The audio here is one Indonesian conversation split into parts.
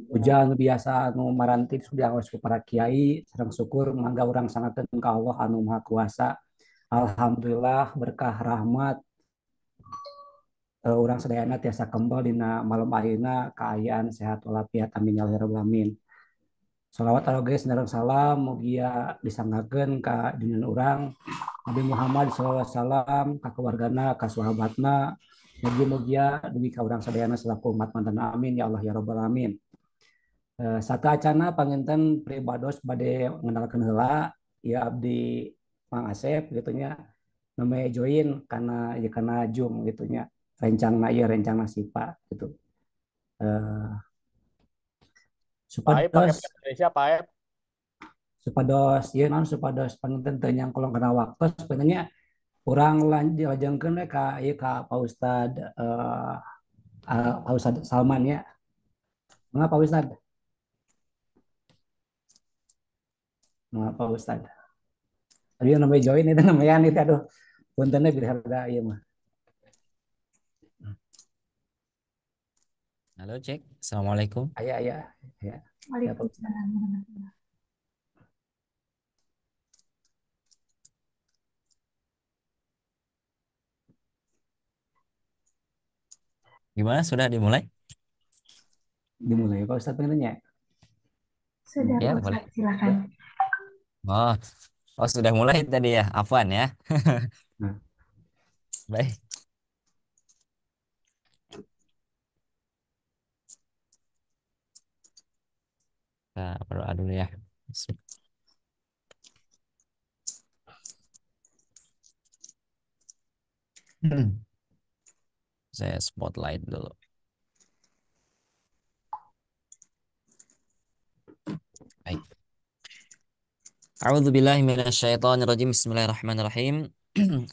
Hujan biasa anu maranti sudah ku para kiai sareng syukur mangga urang sangakeun ka Allah anu Maha Kuasa. Alhamdulillah berkah rahmat urang sadayana tiasa kembal dina malam ayeuna kaayaan sehat walafiat amin ya rabbal alamin. Salawat ala geus sareng salam mugia disanggakeun ka dinten urang Nabi Muhammad sallallahu alaihi wasallam ka keluargana ka sahabatna mugia-mugia dugi ka urang sadayana selaku umat mantan amin ya Allah ya rabbal alamin. Satu acana panginten pribados bade mengenalkan heula ya abdi Mang Asep gitunya namanya join karena ya karena Jum gitunya rencana ya rencana Sipa gitu. Eh, Paep pakai supados bahasa Indonesia Paep. supados ya non supados panginten teu nyang kolong kana waktu sebenarnya kurang lanjutkeun we ka ieu ka Pak Ustad Pak Ustad Salman ya. Mangga Pak Ustad? Mangga Pak Ustad. Tadi namanya join itu namanya itu aduh puntennya biar harga ieu mah. Halo, cek. Assalamualaikum. Aya aya ya. Ya Pak Ustad. Waalaikumsalam warahmatullahi Gimana? Sudah dimulai? Dimulai Pak Ustad pengennya. Sudah Ya, Pak boleh. Ustadz, silakan. Oh, oh sudah mulai tadi ya. Afwan ya. Nah, Baik. Kita berdoa dulu ya. Hmm. Saya spotlight dulu. Baik. A'udzubillahi minasyaitonirrajim. Bismillahirrahmanirrahim.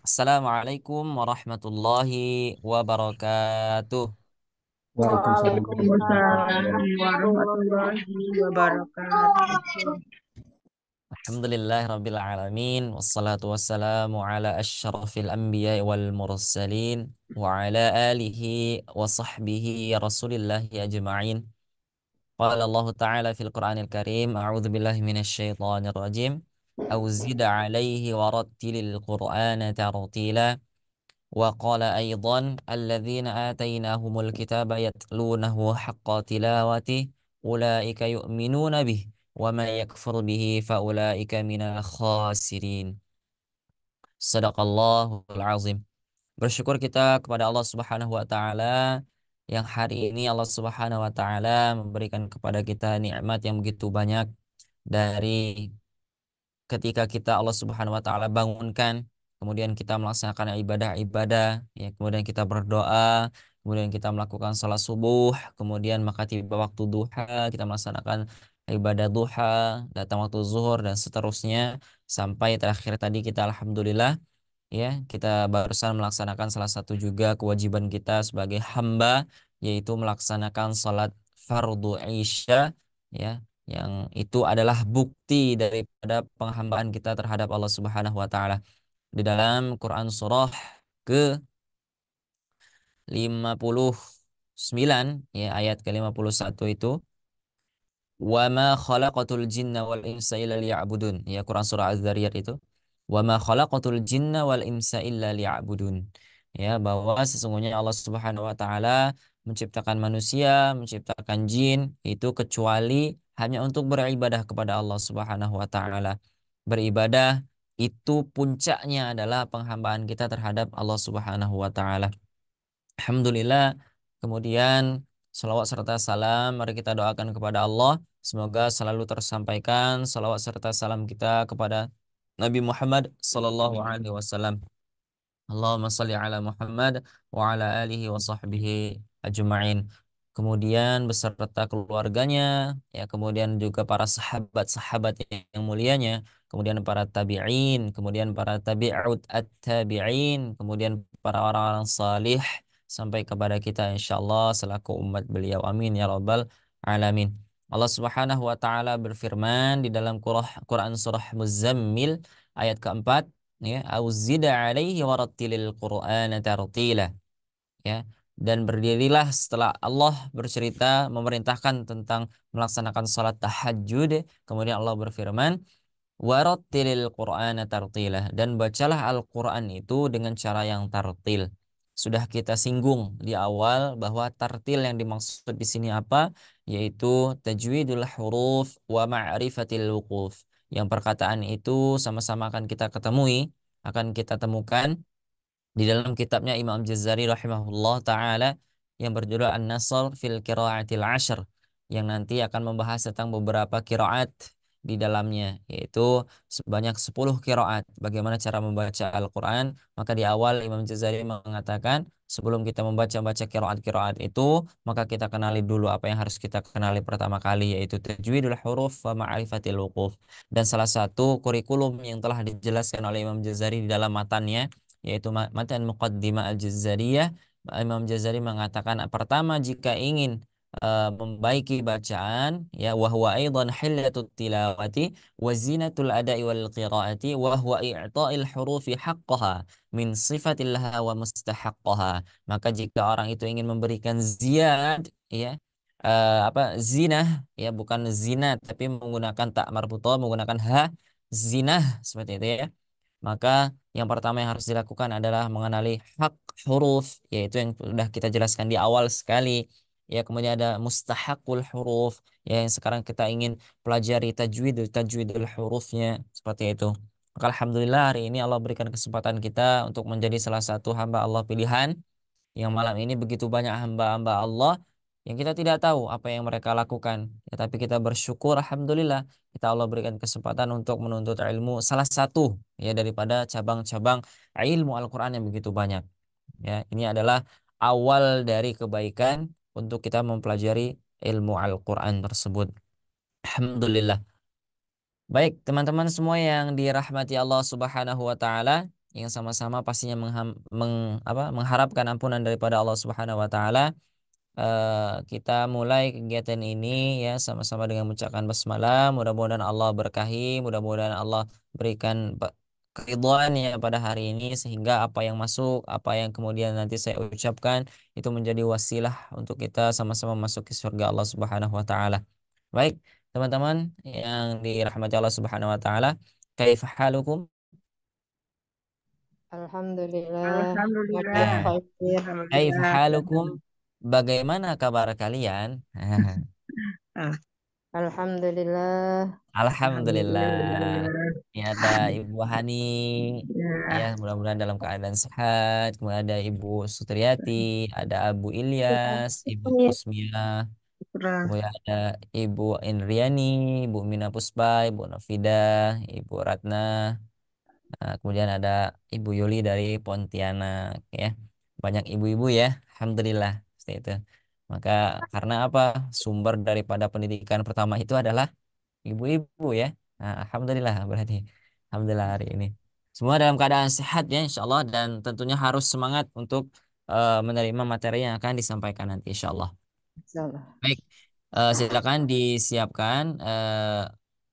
Assalamualaikum warahmatullahi wabarakatuh. Waalaikumsalam warahmatullahi Waalaikumsalam wabarakatuh. warahmatullahi wabarakatuh. Alhamdulillahirabbil alamin wassalatu wassalamu ala asyrafil anbiya'i wal mursalin wa ala alihi wa sahbihi rasulillahi ajma'in. Qala Allah Ta'ala fil Qur'anil Karim, a'udzu billahi minasyaitonir rajim. Aw zid 'alaihi wa rattilil Qur'ana tartila. Wa qala aidan alladzina atainahumul kitaba yatlunahu haqqa tilawati ulaika yu'minuna bih wa man yakfur bihi fa ulaika minal khasirin. Sadaqallahul azim. Bersyukur kita kepada Allah Subhanahu wa taala yang hari ini Allah Subhanahu wa taala memberikan kepada kita nikmat yang begitu banyak dari ketika kita Allah Subhanahu wa taala bangunkan, kemudian kita melaksanakan ibadah-ibadah, ya, kemudian kita berdoa, kemudian kita melakukan salat subuh, kemudian maka tiba waktu duha, kita melaksanakan ibadah duha, datang waktu zuhur dan seterusnya sampai terakhir tadi kita alhamdulillah, ya, kita barusan melaksanakan salah satu juga kewajiban kita sebagai hamba, yaitu melaksanakan salat fardu Isya, ya, yang itu adalah bukti daripada penghambaan kita terhadap Allah Subhanahu wa taala. Di dalam Quran surah ke 59, ya, ayat ke-51 itu, wa ma khalaqatul jinna wal insa illa liya'budun. Ya, Quran surah Az-Zariyat itu. Wa ma khalaqatul jinna wal insa illa liya'budun. Ya, bahwa sesungguhnya Allah Subhanahu wa taala menciptakan manusia, menciptakan jin itu kecuali hanya untuk beribadah kepada Allah Subhanahu wa taala. Beribadah itu puncaknya adalah penghambaan kita terhadap Allah Subhanahu wa taala. Alhamdulillah. Kemudian salawat serta salam mari kita doakan kepada Allah. Semoga selalu tersampaikan salawat serta salam kita kepada Nabi Muhammad sallallahu alaihi wasallam. Allahumma salli ala Muhammad wa ala alihi wa sahbihi ajma'in. Kemudian beserta keluarganya, ya, kemudian juga para sahabat-sahabat yang mulianya, kemudian para tabi'in, kemudian para tabi'ut at-tabi'in, kemudian para orang-orang salih sampai kepada kita insyaallah selaku umat beliau. Amin ya rabbal alamin. Allah Subhanahu wa taala berfirman di dalam Quran surah Muzammil ayat keempat, ya, auzida alaihi warattilil qur'ana tartila, ya, Dan berdirilah setelah Allah bercerita memerintahkan tentang melaksanakan salat tahajud. Kemudian Allah berfirman, warattilil Qur'ana tartila, dan bacalah Al-Qur'an itu dengan cara yang tartil. Sudah kita singgung di awal bahwa tartil yang dimaksud di sini apa? Yaitu tajwidul huruf wa ma'rifatil wuquf. Yang perkataan itu sama-sama akan kita ketemui, akan kita temukan di dalam kitabnya Imam Jazari rahimahullah taala yang berjudul An-Nasr fil Qiraatil Ashr, yang nanti akan membahas tentang beberapa qiraat di dalamnya, yaitu sebanyak 10 qiraat. Bagaimana cara membaca Al-Qur'an? Maka di awal Imam Jazari mengatakan sebelum kita membaca-baca qiraat-qiraat itu, maka kita kenali dulu apa yang harus kita kenali pertama kali, yaitu tajwidul huruf wa ma'rifatil wuquf. Dan salah satu kurikulum yang telah dijelaskan oleh Imam Jazari di dalam matannya, yaitu matan Muqaddimah Al-Jazariyah. Imam Jazari mengatakan pertama, jika ingin membaiki bacaan, ya, wa huwa aidan hillatut tilawati wa zinatul ada'i wal qiraati wa huwa i'ta'il hurufi haqqaha min sifatil laha wa mustahaqqaha. Maka jika orang itu ingin memberikan ziyad, ya, zinah, ya, bukan zina tapi menggunakan tak marbutah, menggunakan ha, zinah, seperti itu ya. Maka yang pertama yang harus dilakukan adalah mengenali hak huruf, yaitu yang sudah kita jelaskan di awal sekali. Ya, kemudian ada mustahakul huruf, ya, yang sekarang kita ingin pelajari tajwidul hurufnya, seperti itu. Maka alhamdulillah hari ini Allah berikan kesempatan kita untuk menjadi salah satu hamba Allah pilihan, yang malam ini begitu banyak hamba-hamba Allah yang kita tidak tahu apa yang mereka lakukan. Ya, tapi kita bersyukur alhamdulillah kita Allah berikan kesempatan untuk menuntut ilmu, salah satu ya daripada cabang-cabang ilmu Al-Qur'an yang begitu banyak. Ya, ini adalah awal dari kebaikan untuk kita mempelajari ilmu Al-Qur'an tersebut. Alhamdulillah. Baik, teman-teman semua yang dirahmati Allah Subhanahu wa taala, yang sama-sama pastinya mengharapkan ampunan daripada Allah Subhanahu wa taala. Kita mulai kegiatan ini ya sama-sama dengan mengucapkan basmalah. Mudah-mudahan Allah berkahi, mudah-mudahan Allah berikan keridhaannya pada hari ini, sehingga apa yang masuk, apa yang kemudian nanti saya ucapkan itu menjadi wasilah untuk kita sama-sama masuk ke surga Allah Subhanahu wa taala. Baik, teman-teman yang dirahmati Allah Subhanahu wa taala, kaifa halukum? Alhamdulillah. Alhamdulillah. Nah, Khair. kaifa Alhamdulillah. halukum? Bagaimana kabar kalian? Ah, Alhamdulillah. Alhamdulillah. Alhamdulillah. Ini ada Ibu Hani, ya, Ya, mudah-mudahan dalam keadaan sehat. Kemudian ada Ibu Sutriati, ada Abu Ilyas, Ibu Kusmia, syukurlah. kemudian ada Ibu Indriani, Ibu Mina Puspa, Ibu Nafida, Ibu Ratna, kemudian ada Ibu Yuli dari Pontianak, ya. Banyak ibu-ibu ya, alhamdulillah, seperti itu. Maka karena apa? Sumber daripada pendidikan pertama itu adalah ibu-ibu ya. Nah, alhamdulillah berarti. Alhamdulillah hari ini. Semua dalam keadaan sehat ya insya Allah, dan tentunya harus semangat untuk menerima materi yang akan disampaikan nanti insya Allah. Insyaallah. Baik, silakan disiapkan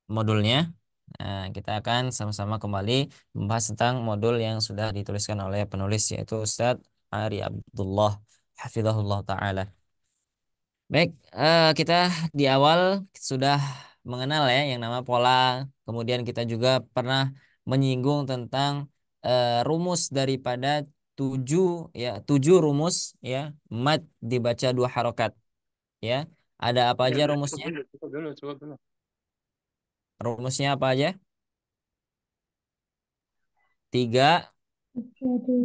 modulnya. Kita akan sama-sama kembali membahas tentang modul yang sudah dituliskan oleh penulis, yaitu Ustadz Ari Abdullah Hafizahullah Ta'ala. Baik, kita di awal sudah mengenal ya yang nama pola. Kemudian kita juga pernah menyinggung tentang rumus daripada tujuh, ya, tujuh rumus ya mad dibaca dua harokat, ya. Ada apa aja rumusnya? Rumusnya apa aja? Tiga,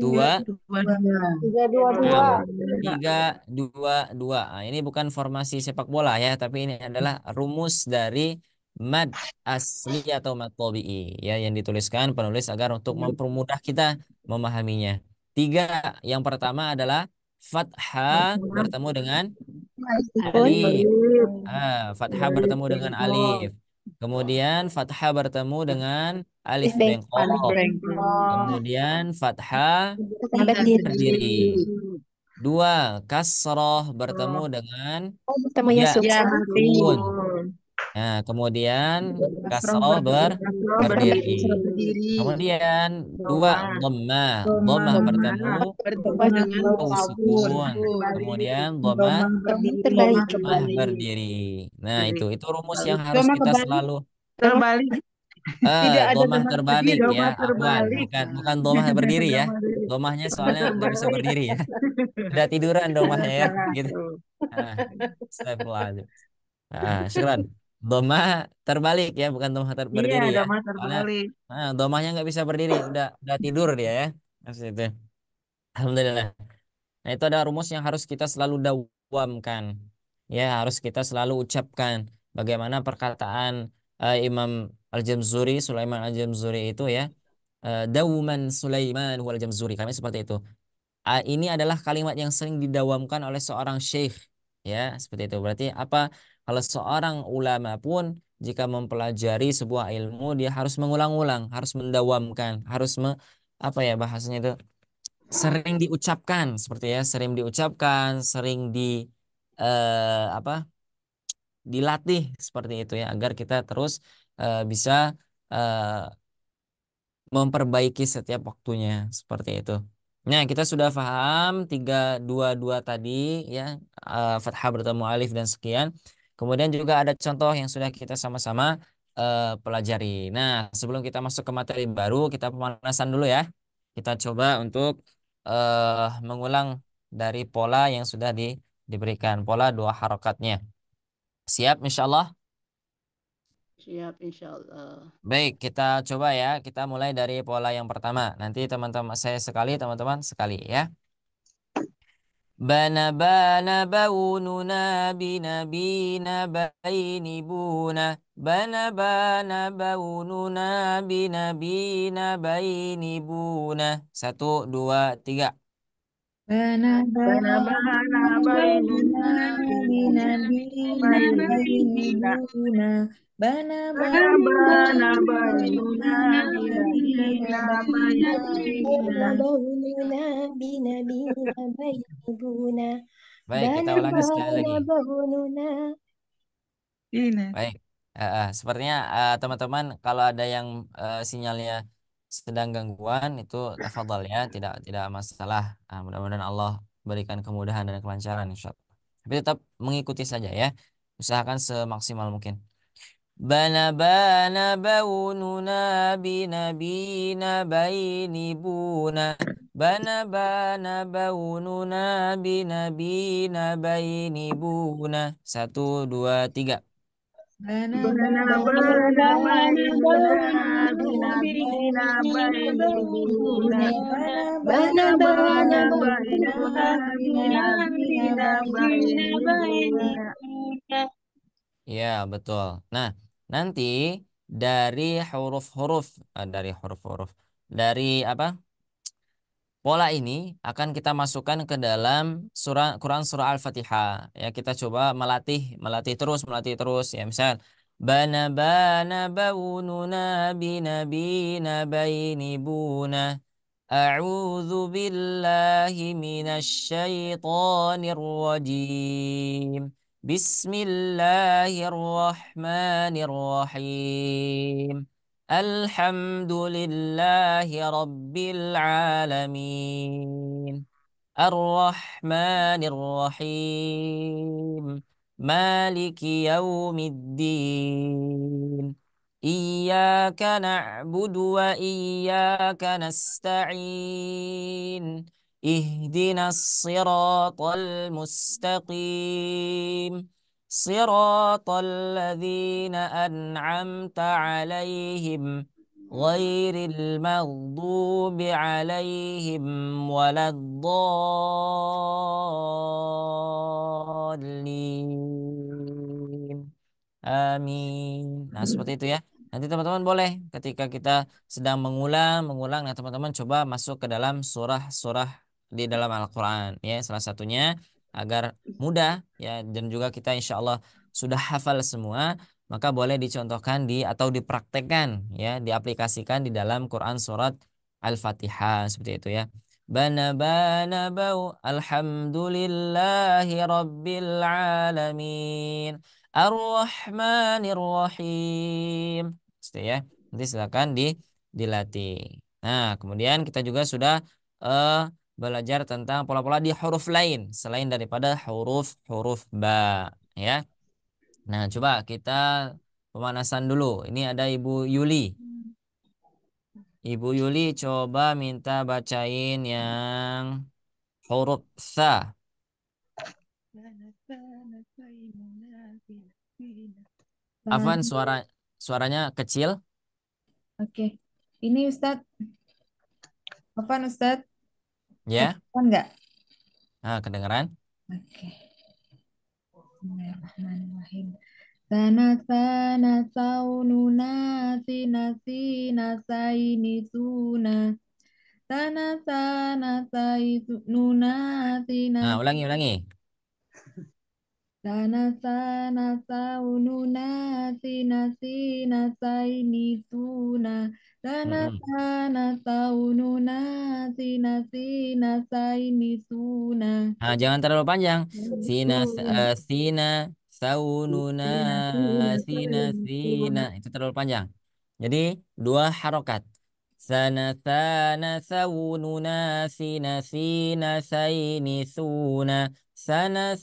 dua, Dua-dua. 322. enam. Tiga, dua, dua. Nah, ini bukan formasi sepak bola ya, tapi ini adalah rumus dari mad asli atau mad tabi'i ya, yang dituliskan penulis agar untuk mempermudah kita memahaminya. Tiga, yang pertama adalah fathah bertemu dengan alif. Fathah bertemu dengan alif. Kemudian fathah bertemu dengan alif Alif bengkok. bengkok. Kemudian fathah berdiri. Dua, kasroh bertemu dengan Bertemu ya ya sukun. Ya, sukun. mati. Nah, kemudian Kasroh kasroh kasroh berdiri. berdiri. Kemudian dua Doma. dhammah. Doma Dhammah Doma bertemu bertemu dengan waw sukun. sukun. Kemudian dhammah Doma Doma berdiri. terbalik. mah Kembali. berdiri. Nah, Berdiri. itu rumus Lalu yang harus doma kita kebalik. selalu Terbalik. Tidak ada domah doma terbalik berdiri. ya, Doma Afwan, terbalik. bukan bukan domah berdiri ya. Doma berdiri. Domahnya Doma soalnya nggak bisa terbalik. berdiri ya. Udah tiduran domahnya ya, Salah gitu. tuh. Ah, Astagfirullahaladzim. Syukran. Domah terbalik ya, bukan Iya, berdiri ya. doma Soalnya terbalik. domahnya nggak bisa berdiri, udah tidur dia ya. Maksud itu. Alhamdulillah. Nah, itu ada rumus yang harus kita selalu dawamkan. Ya, harus kita selalu ucapkan. Bagaimana perkataan Imam Al-Jamzuri, Sulaiman Al-Jamzuri itu ya. Dauman Sulaiman wal Jamzuri. Kami seperti itu. Ini adalah kalimat yang sering didawamkan oleh seorang syekh. Ya, seperti itu. Berarti apa? Kalau seorang ulama pun jika mempelajari sebuah ilmu, dia harus mengulang-ulang, harus mendawamkan, harus apa ya bahasanya itu? Sering diucapkan seperti ya, sering diucapkan, sering apa dilatih seperti itu ya agar kita terus bisa eh, memperbaiki setiap waktunya seperti itu. Nah, kita sudah paham 3 2 2 tadi ya, fathah bertemu alif dan sekian. Kemudian juga ada contoh yang sudah kita sama-sama pelajari. Nah, sebelum kita masuk ke materi baru, kita pemanasan dulu ya. Kita coba untuk mengulang dari pola yang sudah diberikan, pola 2 harokatnya. Siap, insya Allah. Siap, insya Allah. Baik, kita coba ya. Kita mulai dari pola yang pertama. Nanti teman-teman saya sekali, teman-teman sekali ya. Bana bana baununa binabina baini buna. Bana bana baununa binabina baini buna. 1 2 3. Bana Bana bana bana bainuna bainuna binabina bainina. bainibuna. Bana Bana bana bana bainuna bainuna bina bainina. Banabahununa binabina bainibuna. Baik, kita ulangi sekali lagi. Banabahununa. Bina. Baik, sepertinya teman-teman kalau ada yang sinyalnya sedang gangguan itu tafadhal ya, tidak masalah. Mudah-mudahan Allah berikan kemudahan dan kelancaran insyaallah. Tapi tetap mengikuti saja ya. Usahakan semaksimal mungkin. Bana bana baununa binabina baini buna. Bana bana baununa binabina baini buna. 1 2 3. bana Bana bana bana bainuna Banabahununa bina bina binabina bainibuna. bainibuna. bana Bana bana bana bainuna bainuna bina binabina bina bainibuna. Bainibuna. Ya, betul. Nah, nanti dari huruf-huruf dari apa? Pola ini akan kita masukkan ke dalam Quran surah Al-Fatihah. Ya, kita coba melatih terus ya. Misal bana bana baununa binabina baini buna. A'udzu billahi minasy syaithanir rajim. Bismillahirrahmanirrahim. Alhamdulillahi Rabbil Alamin. Ar-Rahmanir Rahim. Maliki Yaumiddin. Iyyaka na'budu wa iyyaka nasta'in. Ihdinas siratal mustaqim. صراط الذين أنعمت عليهم غير المغضوب عليهم ولا الضالين. Amin. Nah, seperti itu ya. Nanti teman-teman boleh ketika kita sedang mengulang, nah teman-teman coba masuk ke dalam surah-surah di dalam Al-Quran ya. Salah satunya agar mudah ya dan juga kita insya Allah sudah hafal semua, maka boleh dicontohkan atau dipraktekkan ya, diaplikasikan di dalam Quran surat Al-Fatihah seperti itu ya. Bana bana bau alhamdulillahi rabbil alamin. Ar-Rahmanir Rahim. Pasti ya. Nanti silakan dilatih. Nah, kemudian kita juga sudah eh, belajar tentang pola-pola di huruf lain selain daripada huruf ba, ya. Nah, coba kita pemanasan dulu. Ini ada Ibu Yuli. Ibu Yuli coba minta bacain yang huruf sa. Afan, suaranya kecil, Oke. Ini Ustadz. Apaan Ustadz? ya. Apa enggak? Nah, kedengeran? Oke. Bismillahirrahmanirrahim. Sana saununa sina saini suna. Sana saununa sina. Nah, ulangi. Sana saununa sina saini suna. Mm-mm. Sana saununa sina saini suna. Nah, jangan terlalu panjang. Sina, Suna. sina, saununa, Sina sina, sina. suna. Itu terlalu panjang. Jadi, dua harokat. Sana, saununa, sina, saini, suna. Sana,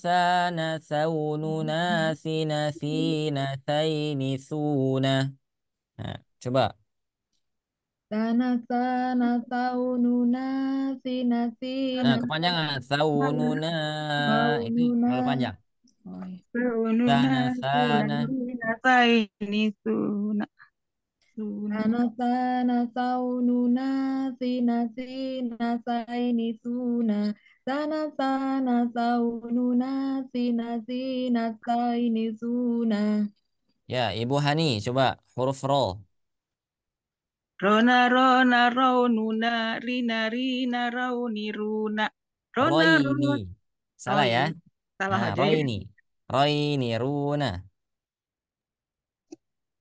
saununa, sina, saini, suna. Nah, coba. Sana saununa Nah, sina kepanjangan. Saununa. Itu saununa. terlalu panjang. Oh, iya. Sununa Sana. sinarina saini suna suna. Sana saununa sina saini suna. Sana saununa sina saini suna. Ya, Ibu Hani, coba huruf ro. Rona rona raununa rina rina rauni runa. Rona Roini. rona. Oh Salah ya. iya, salah Nah, aja ya. Roini. Roini, Runa.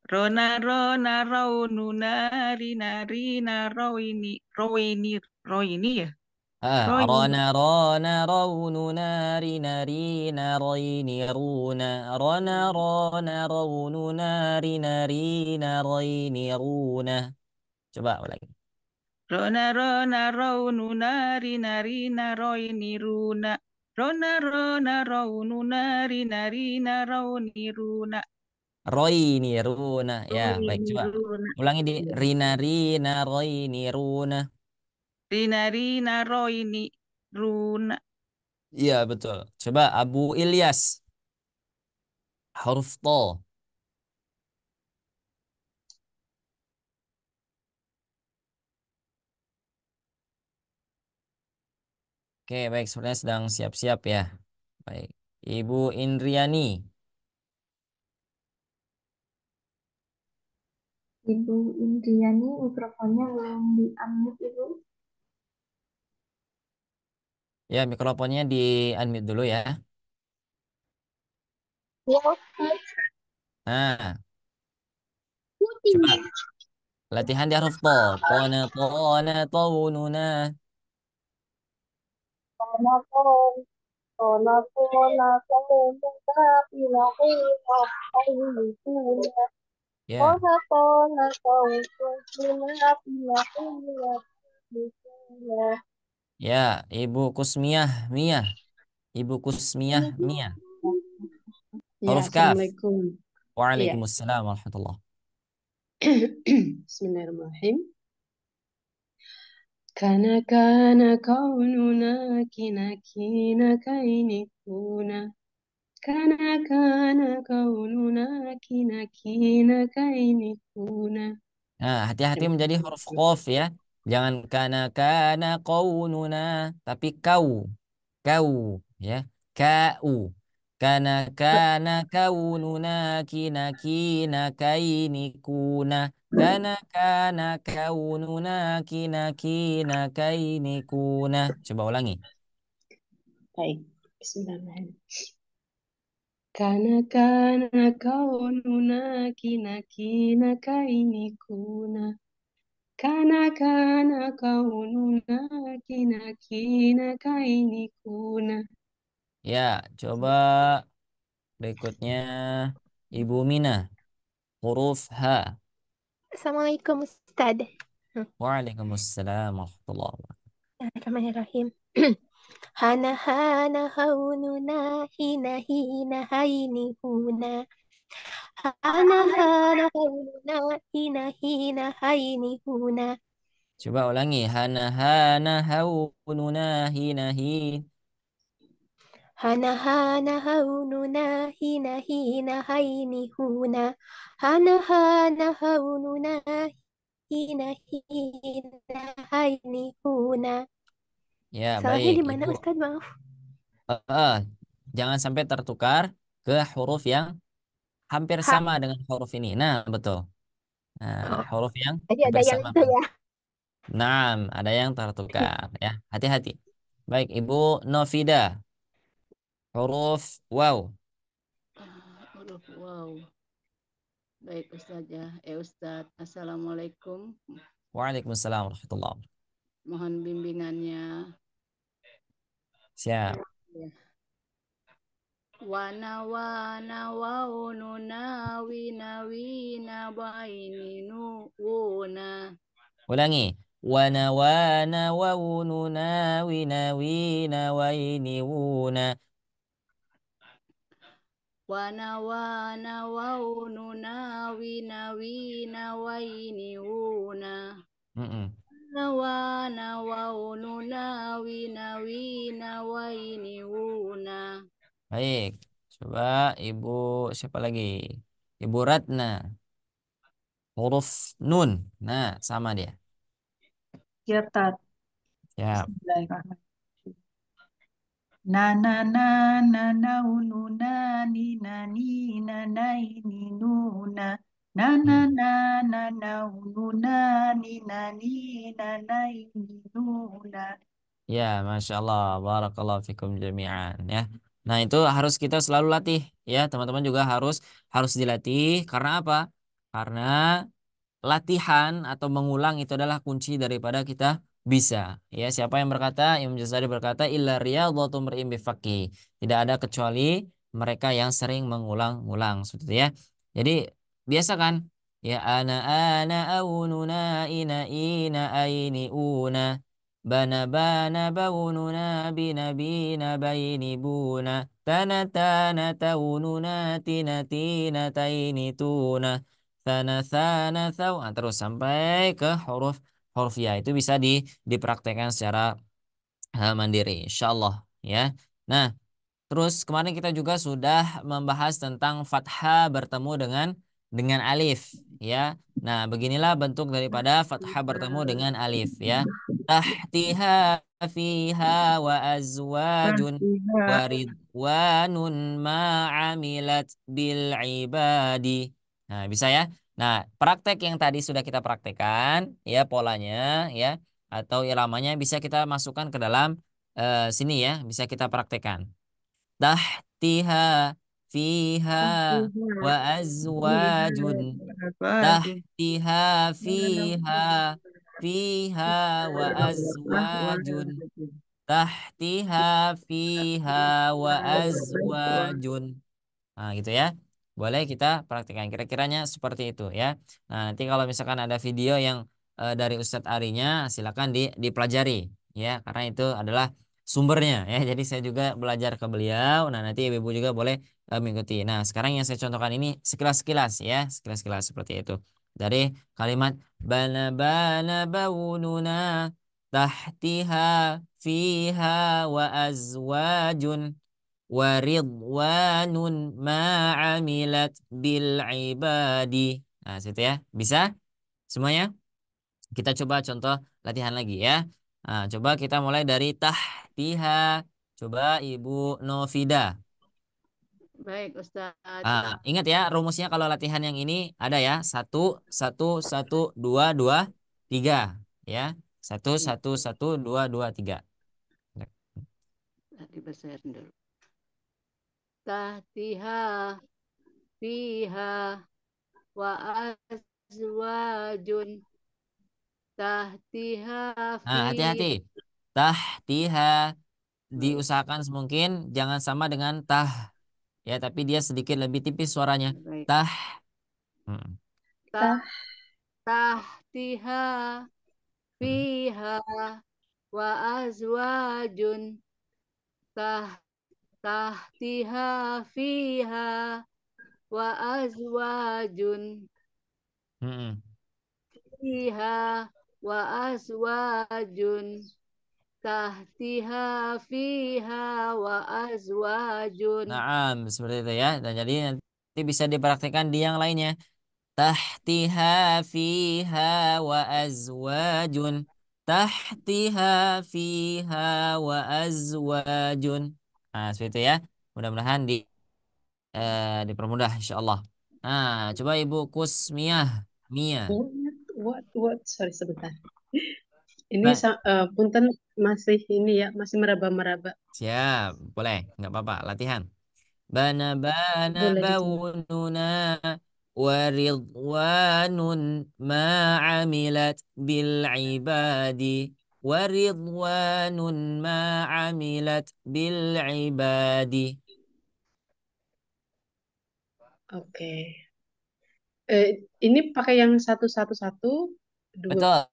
Rona rona raununa rina rina roini roini roini ya. Roini. Rona, Raununa, Rina, Roini, Runa. Rona, Raununa, Rina, Roini, Runa. Coba ulangi. Rona rona raununa rina rina roini runa. Rona rona raununa rina rina rauni runa. Roini, Runa. Ya, baik. Roini Coba runa. ulangi di Iya. Rina, Roini, Runa. Rina rina roini runa. Iya, betul. Coba Abu Ilyas. Huruf to. Oke, baik. Sebenarnya sedang siap-siap ya. Baik. Ibu Indriani. Ibu Indriani mikrofonnya belum di-unmute Ibu. Ya, mikrofonnya di unmute dulu ya. Ya, Ustaz. Nah, coba latihan di huruf to. Tona, Karena Kona kona kona pila pila ayu pula. Ya, Kona kona kona pila pila ayu pula. ya. Ibu Kusmiah, Mia. Ibu Kusmiah, Mia. Ya, Huruf kaf. Assalamualaikum. Iya. Waalaikumsalam warahmatullah. Bismillahirrahmanirrahim. Kana kaununa kina kaini kuna. Kana kaununa kina kaini kuna. Nah, hati-hati Terima menjadi kasih. huruf qaf ya. Jangan kana qaununa, tapi kau. Kau ya. Kau. Kana kaununa kina kaini kuna. Kana kaununa kina kaini kuna. Coba ulangi. Baik. Bismillahirrahmanirrahim. Kana kaununa kina kaini kuna. Kana kaununa kina kaini kuna. Ya, coba berikutnya. Ibu Mina. Huruf H. Assalamualaikum Ustaz. Waalaikumsalam warahmatullahi wabarakatuh. Bismillahirrahmanirrahim. Hana hana haununa hina hina haini huna. Hana hana haununa hina hina haini huna. Coba ulangi. Hana hana haununa hina hin. Hana hana haununa hina hina haini huna. Hana hana haununa hina hina haini huna. Ya, Salahnya baik. di mana Ibu. Ustaz? Maaf. Jangan sampai tertukar ke huruf yang hampir Ha. sama dengan huruf ini. Nah, betul. Nah, Oh, huruf yang jadi ada hampir yang sama. itu ya. Nah, ada yang tertukar ya. Hati-hati. Baik, Ibu Novida. Huruf waw. Huruf wow. Baik Ustazah. Ustaz. Assalamualaikum. Waalaikumsalam warahmatullahi wabarakatuh. Mohon bimbingannya. Siap. Ya. Wana wana waununa wina wina baininu wuna. Ulangi. Wana wana waununa wina wina waini wuna. Wana wana waununa wina wina waini wuna. Mm-mm. Wana waununa wina wina waini wuna. Baik. Coba Ibu siapa lagi? Ibu Ratna. Huruf nun. Nah, sama dia. Ya, Tat. Siap. Bismillahirrahmanirrahim. Na na na na na unu na ni na ni na nai ni nu na na na Hmm. na na na unu na ni na ni na nai ni nu na. Ya, Masya Allah. Barakallahu fikum jami'an. Ya. Nah, itu harus kita selalu latih. Ya, teman-teman juga harus harus dilatih. Karena apa? Karena latihan atau mengulang itu adalah kunci daripada kita bisa. Ya, siapa yang berkata? Imam Ghazali berkata, illa riyadhatu mri'in bifaqih. Tidak ada kecuali mereka yang sering mengulang-ulang seperti itu ya. Jadi biasakan ya ana aununa ina ina aini una bana bana baununa bina bina baini buna tana tana taununa tina tina taini tuna sana thau. Nah, terus sampai ke huruf huruf ya itu bisa dipraktekkan secara mandiri insyaallah ya. Nah, terus kemarin kita juga sudah membahas tentang fathah bertemu dengan alif ya. Nah, beginilah bentuk daripada fathah bertemu dengan alif ya. Tahtiha fiha wa azwajun wa ridwanun ma'amilat bil ibadi. Nah, bisa ya. Nah, praktek yang tadi sudah kita praktekkan ya polanya ya atau iramanya bisa kita masukkan ke dalam sini ya, bisa kita praktekkan. Tahtiha fiha wa azwajun. Tahtiha fiha fiha wa azwajun. Tahtiha fiha wa azwajun. Nah, gitu ya. Boleh kita praktikkan kira-kiranya seperti itu ya. Nah, nanti kalau misalkan ada video yang dari Ustadz Arinya silakan dipelajari ya karena itu adalah sumbernya ya. Jadi saya juga belajar ke beliau. Nah, nanti ibu-ibu juga boleh mengikuti. Nah, sekarang yang saya contohkan ini sekilas-sekilas ya, sekilas-sekilas seperti itu. Dari kalimat bana bana baununa tahtiha fiha wa azwajun waridwanun ma'amilat bil ibadi. Nah, situ ya. Bisa semuanya? Kita coba contoh latihan lagi ya. Nah, coba kita mulai dari tahtiha. Coba Ibu Novida. Baik Ustaz. Ingat ya rumusnya kalau latihan yang ini ada ya. Satu, satu, satu, dua, dua, tiga. Ya. Satu, satu, satu, dua, dua, tiga. Dibesarin dulu. Tahtiha fiha wa azwajun. Tahtiha Nah, hati-hati. fiha. Tahtiha Baik. diusahakan semungkin jangan sama dengan tah. ya, tapi dia sedikit lebih tipis suaranya. Baik. Tah. Mm. Tah tahtiha fiha wa azwajun tah tahtiha fiha wa azwajun Mm-mm. fiha wa azwajun tahtiha fiha wa azwajun. Naam, seperti itu ya. Dan jadi nanti bisa dipraktikkan di yang lainnya. Tahtiha fiha wa azwajun. Tahtiha fiha wa azwajun. Nah, seperti itu ya. Mudah-mudahan dipermudah insyaallah. Nah, coba Ibu Kusmiah. Mia. What? Sorry, sebentar. Ini Ba- punten masih ini ya, masih meraba-meraba. Siap, boleh. Nggak apa-apa, latihan. Bana bana Boleh dicoba. baununa waridwanun ma amilat bil ibadi waridwanun ma amilat bil ibadi. Oke. Eh, ini pakai yang satu, dua,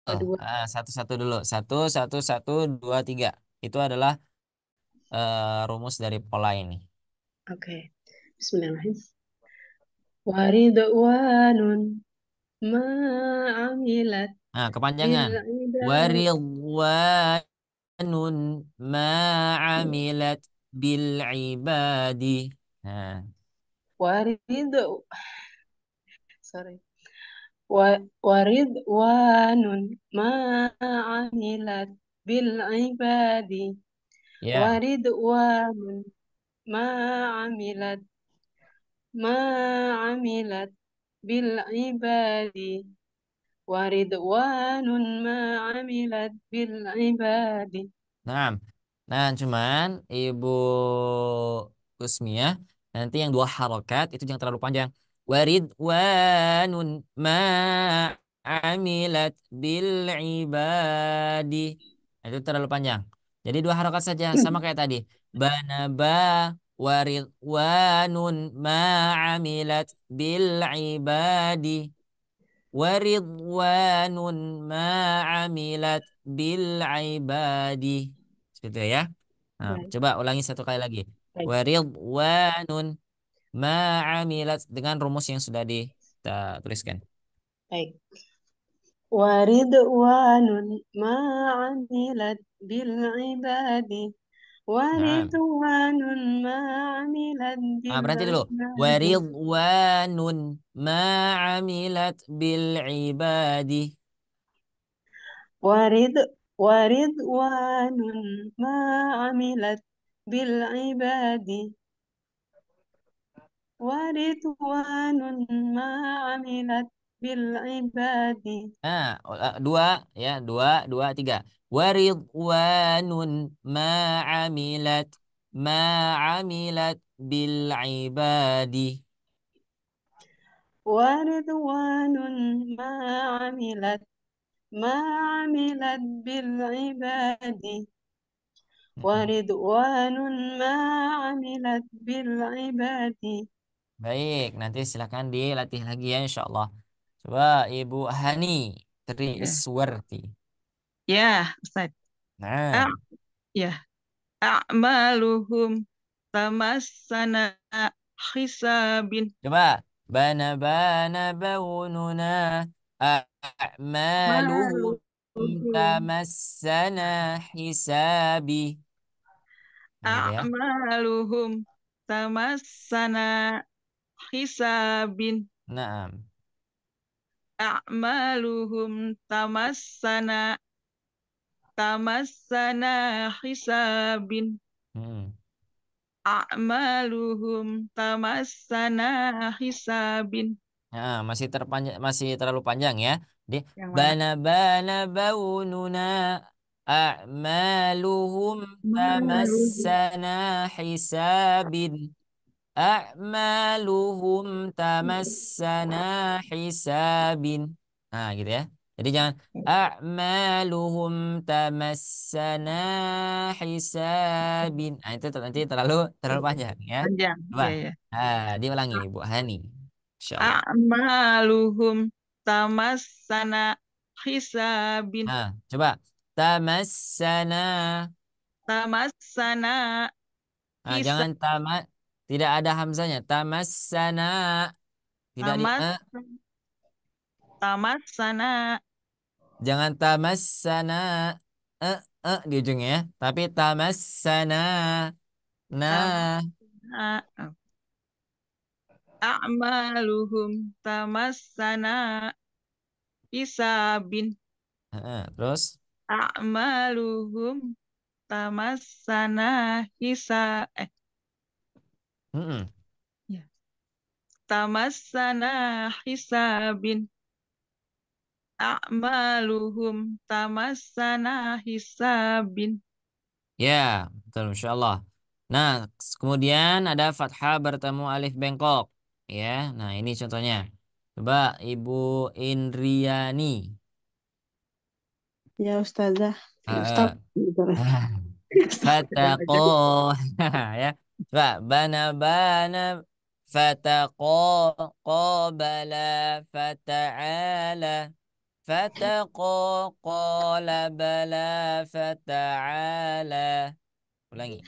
Betul. dua. Satu-satu dulu. Satu, satu, satu, dua, tiga. Itu adalah rumus dari pola ini. Oke. Bismillahirrahmanirrahim. Waridwanun ma'amilat Nah, bil kepanjangan. ibad. Waridwanun ma amilat bil ibadi. Nah, Warid, sorry. Waridwanun ma'amilat bil ibadi. ya. Waridwanun ma'amilat ma'amilat bil ibadi. Waridwanun ma'amilat bil ibadi. Nah, nah cuman Ibu Kusmiyah nanti yang dua harokat itu jangan terlalu panjang. Waridwanun ma amilat bil ibadi. Nah, itu terlalu panjang. Jadi dua harokat saja sama kayak tadi. Banaba waridwanun ma amilat bil ibadi. Waridwanun ma'amilat bil ibadi. Seperti itu ya. Nah, Baik, coba ulangi satu kali lagi. baik, Waridwanun ma'amilat dengan rumus yang sudah kita tuliskan. baik. Waridwanun ma'amilat bil ibadi. Nah, Waridwanun ma'amilat bil berhenti dulu. ibadi. Waridwanun ma'amilat bil ibadi. Warid Waridwanun ma'amilat bil ibadi. Waridwanun ma'amilat bil ibadi. Nah, dua ya, dua, dua, tiga. Waridwanun ma'amilat ma'amilat bil ibadi. Waridwanun ma'amilat bil ibadi. Mm-mm. Waridwanun ma'amilat bil ibadi. Baik, nanti silakan dilatih lagi ya insya Allah. Coba Ibu Hani Ya, Triswarti. ya, Ustaz. Nah, Ah, ya, a'maluhum tamassana hisabin. coba bana bana baununa a'maluhum Maluhum tamassana hisabi. Nah, gitu ya. a'maluhum tamassana hisabin. Nah, A'maluhum tamassana hisabin. hmm. A'maluhum tamassana hisabin. Nah, masih terpanjang, masih terlalu panjang ya. Di Yang mana? bana bana baununa a'maluhum Maluhum tamassana hisabin. A'maluhum tamassana hisabin. Nah, gitu ya. Jadi jangan a'maluhum tamassana hisabin. Nah, itu nanti terlalu panjang ya. Panjang. Coba. Ya, ya. Diulangi Bu Hani. Insya Allah. A'maluhum tamassana hisabin. Coba. Tamassana. Tamassana hisab. Jangan tidak ada hamzanya. Tamassana. Tidak di Tamas Tamassana. jangan tamassana di ujungnya ya. Tapi tamassana. Nah, Tamassana. A'maluhum tamassana hisabin. terus A'maluhum tamassana hisa mm-mm. ya. Tamassana hisabin. A'maluhum tamassana hisabin. Ya, betul, Masya Allah. Nah, kemudian ada fathah bertemu alif bengkok. Ya, nah ini contohnya. Coba Ibu Indriani. Ya Ustazah. Ya Ustaz. Eh, Gitu. Fataqo. Ya. Coba bana fataqo qabala fata'ala fataqo qala bala fata'ala. Ulangi.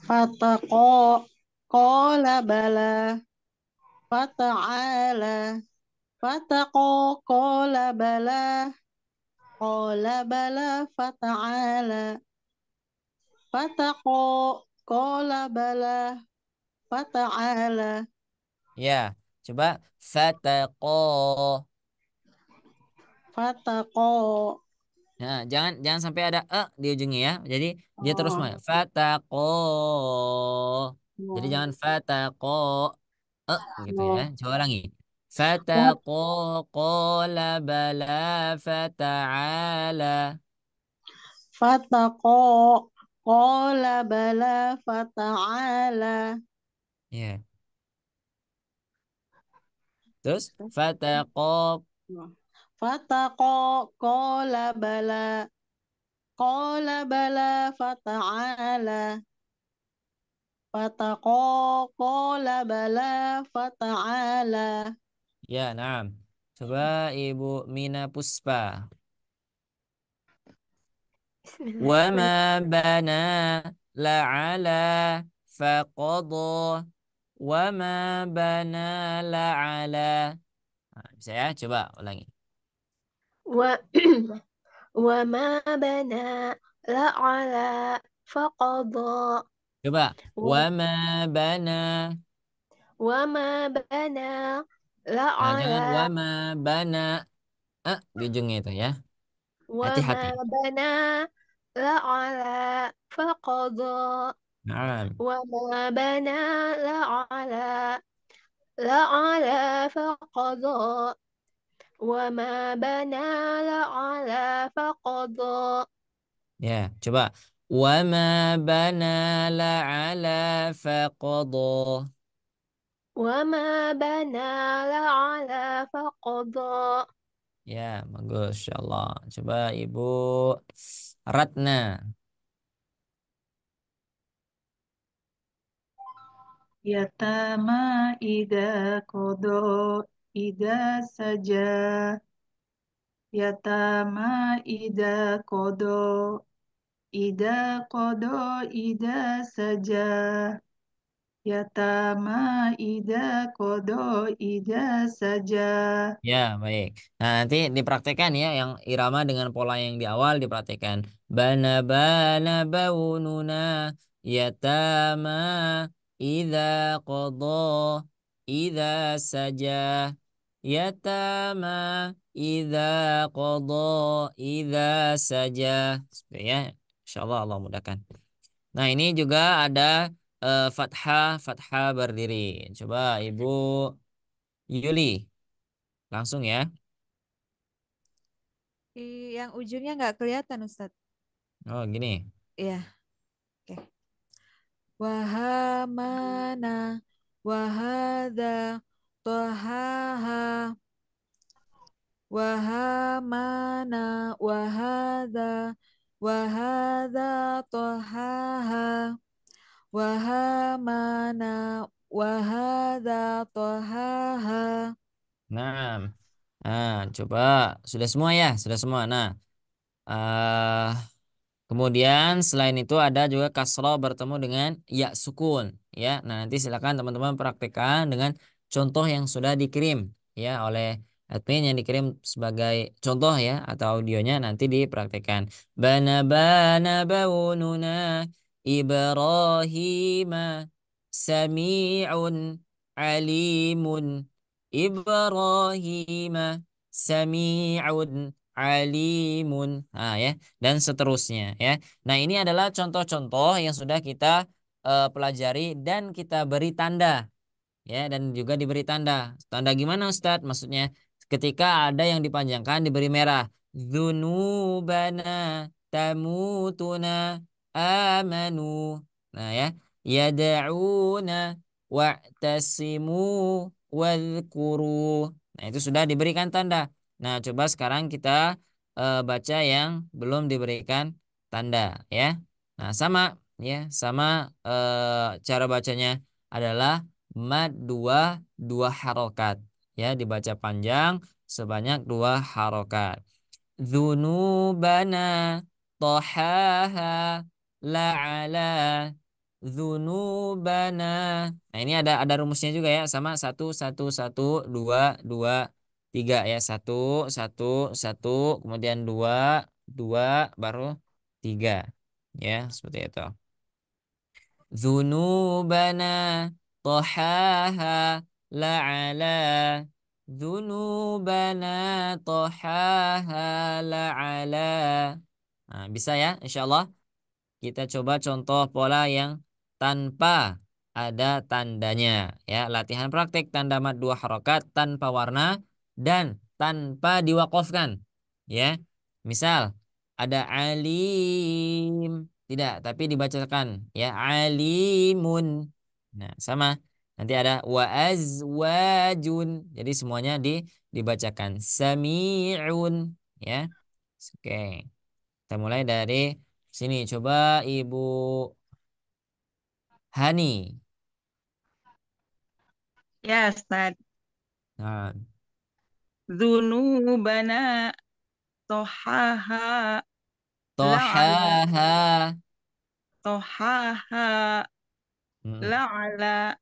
Fataqo qala bala fata'ala fataqo qala bala fata'ala fataqo qala bala fata'ala Ya, coba fataqo. fataqo. Nah, jangan sampai ada di ujungnya ya. Jadi dia terus Oh, fataqo. Jadi oh, jangan fataqo gitu ya. oh. Coba lagi. Fataqo qala bala fata'ala. Fataqo qala bala fata'ala. Ya. Terus fataqo. Fataqo qala bala fata'ala. Fataqo qala bala fata'ala. Ya, nah. Coba Ibu Mina Puspa. Wa ma Bismillah. bana la'ala faqadha wa ma bana la'ala. Nah, bisa ya? Coba ulangi. Wa wa ma bana la ala faqada Coba. Wa wa ma bana. wa ma bana la Jangan wa ala ma bana. Di ujungnya itu ya. wa ma Hati-hati. bana la ala faqada Nah, wa ma bana la ala faqada wa ma bana la ala faqada ya. Coba. Wa ma bana la'ala faqadha. wa ma bana la ala faqada. Ya, bagus. Insyaallah. Coba Ibu Ratna. Yatama ida kodo ida saja. Yatama ida kodo ida saja. Yatama ida kodo ida saja. Ya, baik. Nah, nanti dipraktekkan ya yang irama dengan pola yang di awal dipraktekkan. Bana bana baununa yatama idza qada idza saja yatama idza qada idza saja. Seperti ya. Insyaallah Allah mudahkan. Nah, ini juga ada fathah fathah berdiri. Coba Ibu Yuli langsung ya. Yang ujungnya nggak kelihatan, Ustadz. Oh, gini. Iya, oke. Wahamana, wahada, tohaha. wahamana wahada tohaha wahamana wahada tohaha. Nah, coba sudah semua ya, sudah semua. Nah, eh kemudian selain itu ada juga kasroh bertemu dengan ya sukun ya. Nah, nanti silakan teman-teman praktekkan dengan contoh yang sudah dikirim ya oleh admin yang dikirim sebagai contoh ya atau audionya nanti dipraktekkan. Bana bana baununa Ibrahima sami'un alimun Ibrahima sami'un alimun. Nah, ya dan seterusnya ya. Nah, ini adalah contoh-contoh yang sudah kita pelajari dan kita beri tanda ya dan juga diberi tanda. Tanda gimana Ustadz? Maksudnya ketika ada yang dipanjangkan diberi merah. Dzunubana tamutuna amanu. Nah, ya. Yad'una wa'tasimu wadhkuru. Nah, itu sudah diberikan tanda. Nah, coba sekarang kita baca yang belum diberikan tanda ya. Nah, sama ya, sama cara bacanya adalah mad dua harokat ya dibaca panjang sebanyak dua harokat. Dzunubana tohaha la'ala dzunubana. Nah, ini ada rumusnya juga ya, sama satu satu satu dua dua tiga ya, satu satu satu kemudian dua dua baru tiga ya seperti itu. Dzunubana tohaha la'ala dzunubana tohaha la'ala. Nah, bisa ya insyaallah. Kita coba contoh pola yang tanpa ada tandanya ya. Latihan praktek tanda mad dua harokat tanpa warna dan tanpa diwakofkan ya. Misal ada alim tidak tapi dibacakan ya alimun. Nah, sama. Nanti ada wa azwajun. Jadi semuanya dibacakan sami'un ya. Oke. Kita mulai dari sini. Coba Ibu Hani. Ya, Ustaz. Nah, Dzunubana tohaha la'ala tohaha. tohaha Mm. la'ala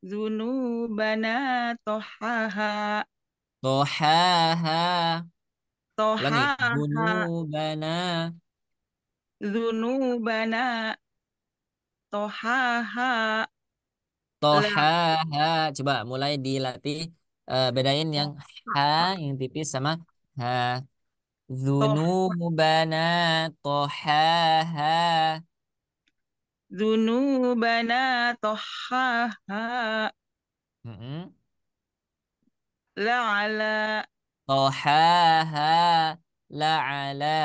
dzunubana tohaha Tohaha. Ulangi. tohaha Dzunubana. dzunubana tohaha Tohaha. Coba mulai dilatih bedain yang ha yang tipis sama ha. la Dzunubana tohaha. Dzunubana tohaha Mm-mm. la'ala Tohaha la'ala.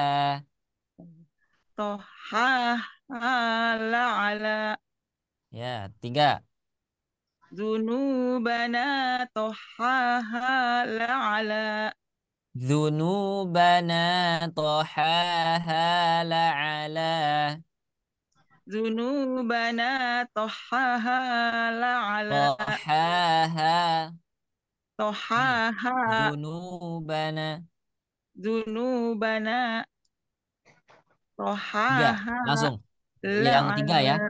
tohaha la'ala Ya, tiga. Dzunubana tohaha la'ala Dzunubana tohaha la'ala. Dzunubana tohaha la'ala Tohaha. Lagi. tohaha Dzunubana. Dzunubana Tiga. tohaha Langsung. Yang tiga ya. la'ala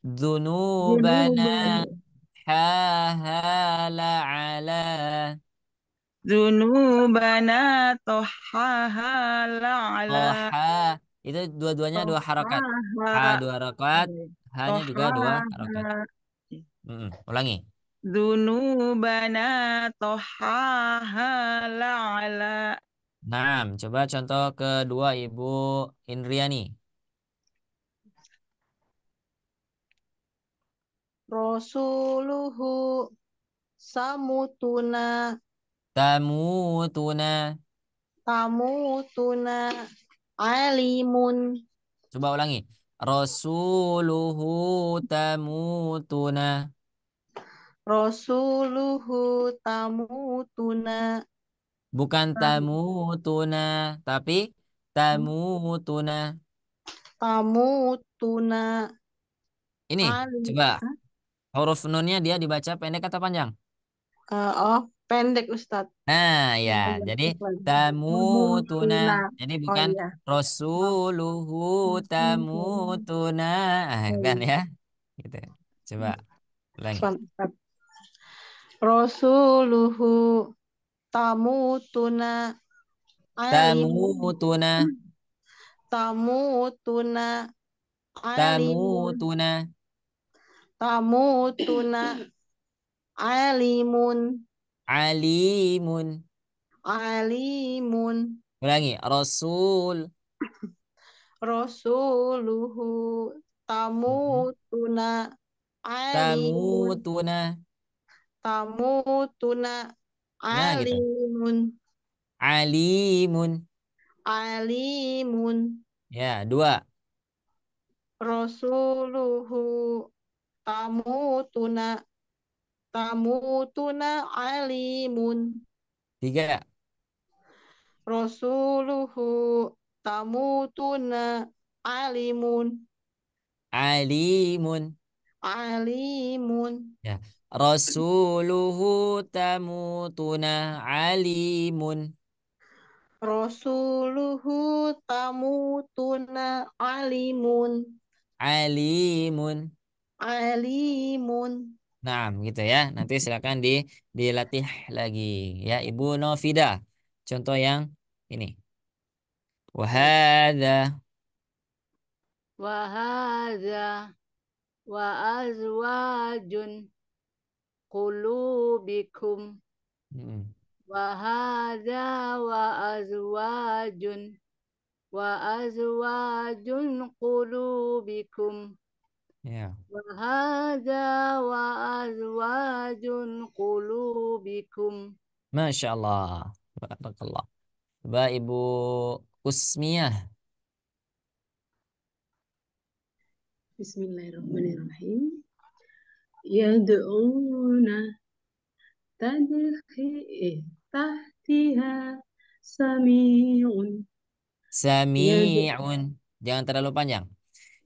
Dzunubana Dzunubana haha la'ala. Dzunubana tohaha la'ala Toha. Itu dua-duanya dua harokat. Ha tohaha dua harokat. Ha-nya juga dua harokat. tohaha Ulangi. Dzunubana tohaha la'ala Nah, coba contoh kedua Ibu Indriani. Rasuluhu samutuna Tamutuna. tamutuna alimun Coba ulangi. Rasuluhu tamutuna. rasuluhu tamutuna Bukan tamutuna, tapi tamutuna. Tamu tuna Ini, ali. coba Hah? huruf nunnya dia dibaca pendek atau panjang? Oh, pendek Ustadz. Nah, ya, Pendek, jadi Ustadz. tamutuna. Tuna. Jadi Oh bukan iya. rasuluhu tamutuna, Oh kan iya. ya? Gitu. Coba ulangi. Ustadz. Rasuluhu tamu tuna alimun. Tamutuna, Tamu tuna alimun. tamutuna, Tamu tuna alimun. alimun. Alimun. Ulangi, rasul. Rasuluhu tamu Mm-mm. tuna alimun. Tamutuna. Tamu tuna Nah, gitu. alimun. Alimun. Alimun. Ya, dua. Rasuluhu tamu tuna. Tamu tuna alimun. Tiga. Rasuluhu tamu tuna alimun. Alimun. Alimun. Ya. Rasuluhu tamutuna alimun. Rasuluhu tamu tuna alimun. Alimun. Alimun. Nah, gitu ya. Nanti silakan dilatih lagi ya, Ibu Novida. Contoh yang ini. Wahada. Wahada wa azwajun qulubikum. Mm, Wahada wa azwajun qulubikum. Ya. Wahada wa azwajun qulubikum. Masya Allah. Barakallah. Coba Ibu Kusmiyah. Bismillahirrahmanirrahim. Yad'una tadkhi tahtiha sami'un. Sami'un. Jangan terlalu panjang.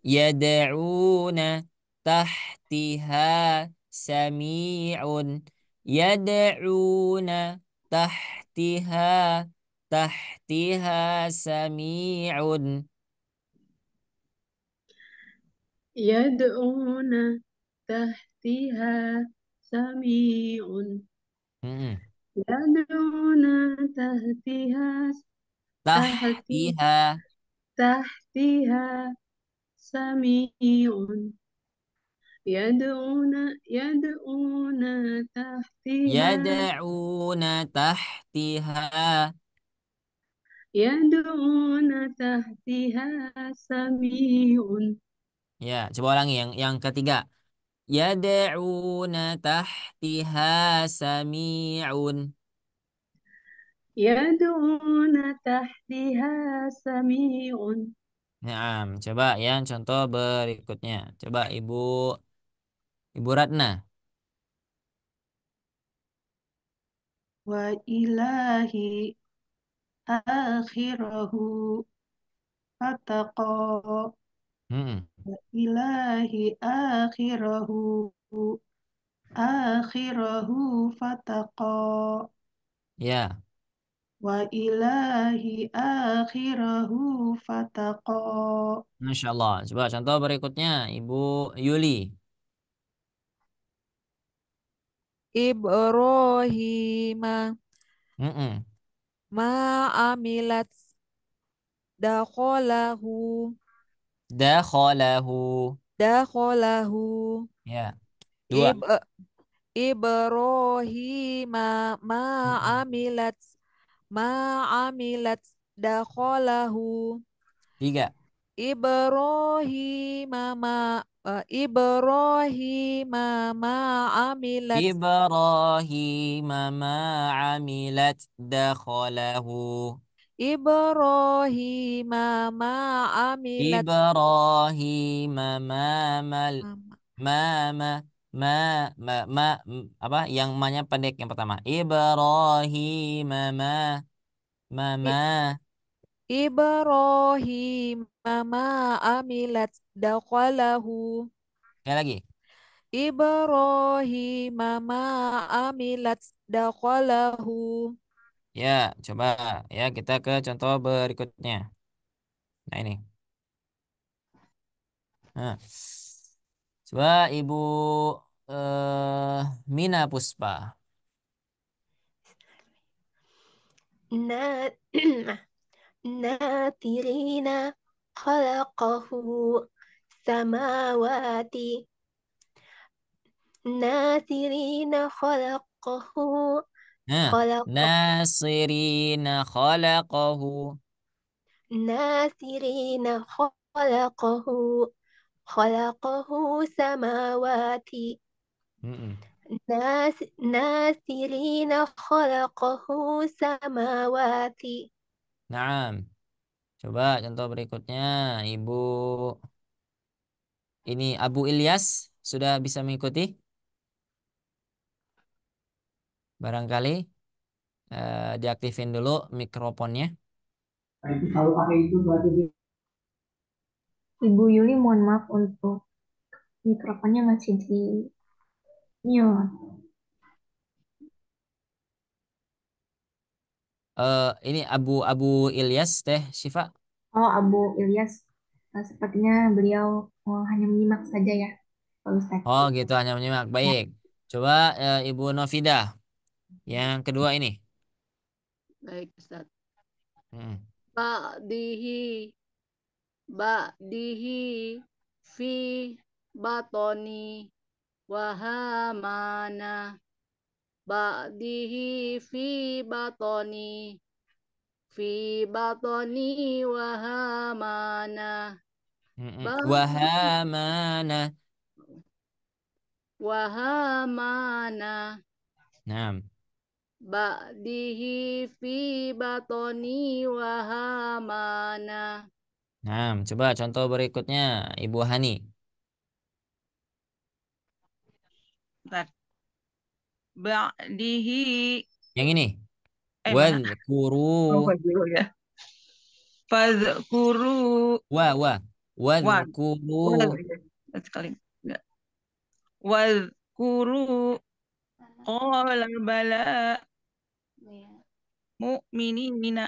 Yad'una tahtiha sami'un. Yad'una tahtiha tahtiha sami'un. Yad'una tahtiha sami'un. Mm-mm. Yad'una tahtiha tahti Tahtiha tahtiha sami'un. Yad'una tahtiha yad'una tahtiha. Yad'una tahtiha sami'un. Ya, coba ulangi yang ketiga. Yad'una tahtiha sami'un. Yad'una tahtiha sami'un. Nah, coba yang contoh berikutnya. Coba Ibu Ratna. Wa ilahi akhirahu fataqa. Mm-mm. Wa ilahi akhirahu fataqa. Ya, Wa ilahi akhirahu fataqa. Masya Allah. Coba contoh berikutnya, Ibu Yuli. Ibrahim Mm-mm. ma'amilat dakholahu Dakhalahu. dakholahu Ya, dua. Ib Ibrahim Mm-mm. ma'amilat dakholahu Tiga. Ibrahim ma'amilat Ibrahim ma'amilat dakhalahu. Ibrahim ma'amilat Ibrahim ma'amal mama ma apa yang ma-nya pendek yang pertama. Ibrahim ma Ibrahim ma amilat dakhalahu. sekali lagi. Ibrahim ma amilat dakhalahu. Ya, coba ya kita ke contoh berikutnya. Nah, ini. Nah, coba Ibu Mina Puspa. Na natirina khalaqahu samawati natirina khalaqahu Nah, khalaqah Nasirina khalaqahu. natirina khalaqahu khalaqahu samawati Mm-mm. nasirina khalaqahu samawati. Naam. Coba contoh berikutnya, Ibu ini Abu Ilyas sudah bisa mengikuti? Barangkali diaktifin dulu mikrofonnya. Nah, itu kalau pakai itu berarti dia Ibu Yuli, mohon maaf untuk mikrofonnya masih di mute. Ini Abu Abu Ilyas Teh Syifa. Oh, Abu Ilyas, sepertinya beliau hanya menyimak saja ya, Pak Ustadz. Oh gitu, hanya menyimak. Ya, Baik. Coba Ibu Novidah yang kedua ini. Baik, Ustaz. Hmm. Ba'dihi, ba'dihi, fi, batoni, wahamana. Ba'dihi, fi batoni, wahamana. Wahamana. Wahamana. Nah, Ba'dihi fi batoni wahamana. nah, coba contoh berikutnya Ibu Hani. Bentar. Ba'dihi Yang ini. mana? Wadhkuru Oh, dulu ya. Fadhkuru wa wa wadhkuru ya. Sekali. Ya. Wadhkuru qala bala mu'minina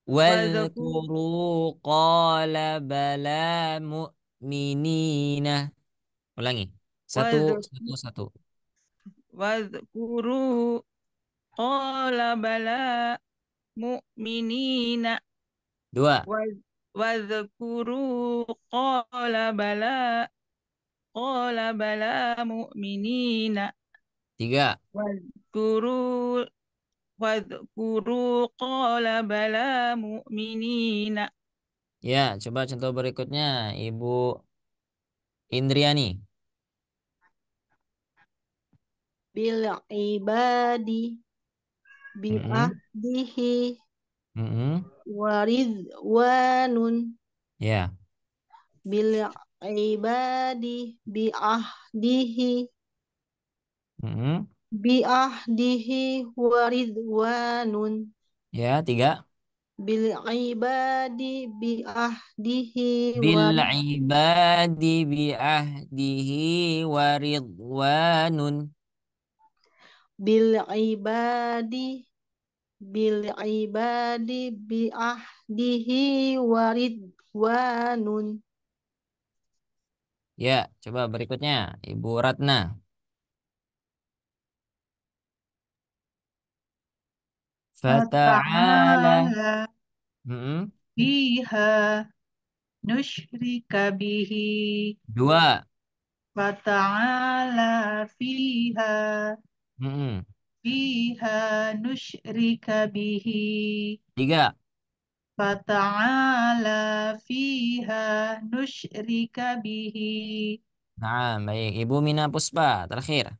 wadhkuru wadhkuru qala bala mu'minina. Ulangi. Satu, satu, satu. wadhkuru qala bala mu'minina Dua. wadhkuru qala bala mu'minina Tiga. wadhkuru wadhkuru qala bala mu'minina Ya, coba contoh berikutnya Ibu Indriani. bil ibadi bi Mm-mm. ahdihi Mm-mm. waridwanun Ya. bil ibadi Mm-mm. bi ahdihi waridwanun Ya, tiga. bil ibadi bi ahdihi Bil ibadi bi ahdihi waridwanun. bil ibadi bil ibadi bi ahdihi waridwanun. Ya, coba berikutnya Ibu Ratna. Fata'ala. fata'ala Mm-mm. fiha nusyrika bihi Dua. fata'ala Mm-mm. fiha nusyrika bihi Tiga. fata'ala fiha nusyrika bihi Nah, baik. Ibu Mina Puspa, terakhir.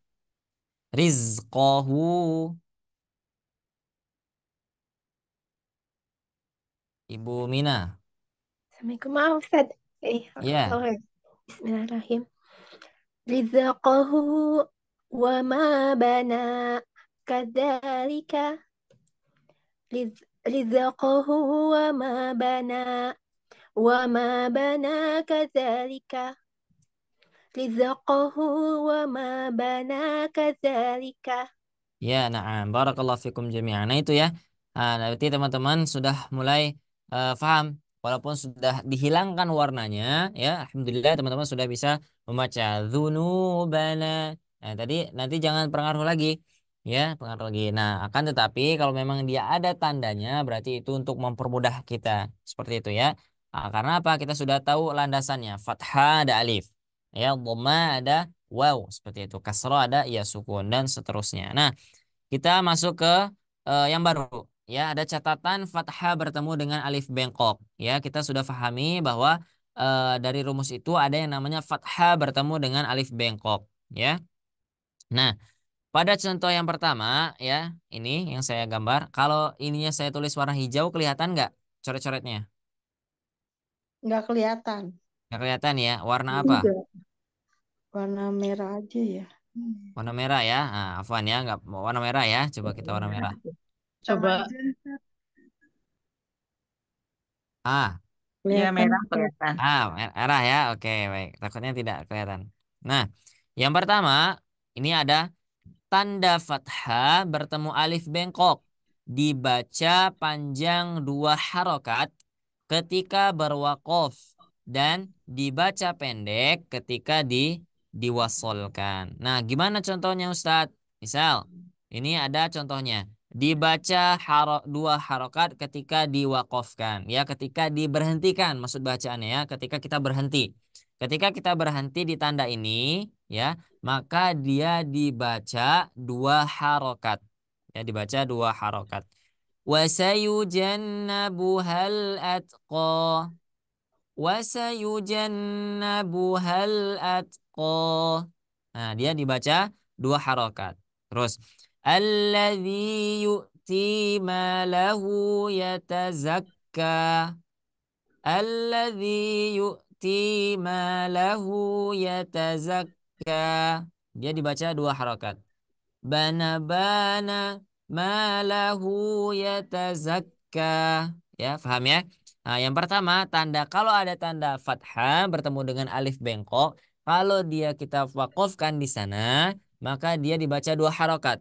Rizqahu. Ibu Mina. Assalamualaikum, maaf Ustaz. Ya. Oke. Bismillahirrahmanirrahim. rizqahu wa ma bana kadzalika rizqahu wa ma bana kadzalika rizqahu wa ma bana kadzalika. Ya, nah, barakallahu fikum jami'an. Nah, itu ya. Nah, berarti teman-teman sudah mulai paham. Walaupun sudah dihilangkan warnanya, ya, alhamdulillah teman-teman sudah bisa membaca dzunubana. Nah, tadi nanti jangan pengaruh lagi. Ya, pengaruh lagi. Nah, akan tetapi kalau memang dia ada tandanya, berarti itu untuk mempermudah kita. Seperti itu ya. Nah, karena apa? Kita sudah tahu landasannya. Fathah ada alif. Ya, dhamma ada waw. Seperti itu. Kasrah ada ya sukun dan seterusnya. Nah, kita masuk ke yang baru. Ya, ada catatan fathah bertemu dengan alif bengkok. Ya, kita sudah pahami bahwa dari rumus itu ada yang namanya fathah bertemu dengan alif bengkok. Ya, nah pada contoh yang pertama, ya ini yang saya gambar. Kalau ininya saya tulis warna hijau, kelihatan nggak coret-coretnya? Nggak kelihatan. Nggak kelihatan ya. Warna apa? Enggak. Warna merah aja ya. Warna merah ya. Nah, afwan ya, nggak warna merah ya. Coba kita warna merah. Coba Ah, Ya Kelihatan. merah kelihatan. merah ya. Oke, baik. Takutnya tidak kelihatan. Nah, yang pertama ini ada tanda fathah bertemu alif bengkok dibaca panjang 2 harokat ketika berwakof dan dibaca pendek ketika diwasolkan. Nah, gimana contohnya Ustadz? Misal, ini ada contohnya. Dibaca 2 harokat ketika diwakofkan. Ya, ketika diberhentikan. Maksud bacaannya ya, ketika kita berhenti. Ketika kita berhenti di tanda ini, ya, maka dia dibaca 2 harokat. Ya, dibaca 2 harokat. Wasayujannabuhal atqa. Wasayujannabuhal atqa. Nah, dia dibaca 2 harokat. Terus, alladzi yu'ti malahu yatazakka. Alladzi yu'ti malahu yatazakka. Dia dibaca 2 harokat. Bana bana malahu yatazakka. Ya, paham ya? Nah, yang pertama tanda kalau ada tanda fathah bertemu dengan alif bengkok, kalau dia kita wakofkan di sana, maka dia dibaca 2 harokat.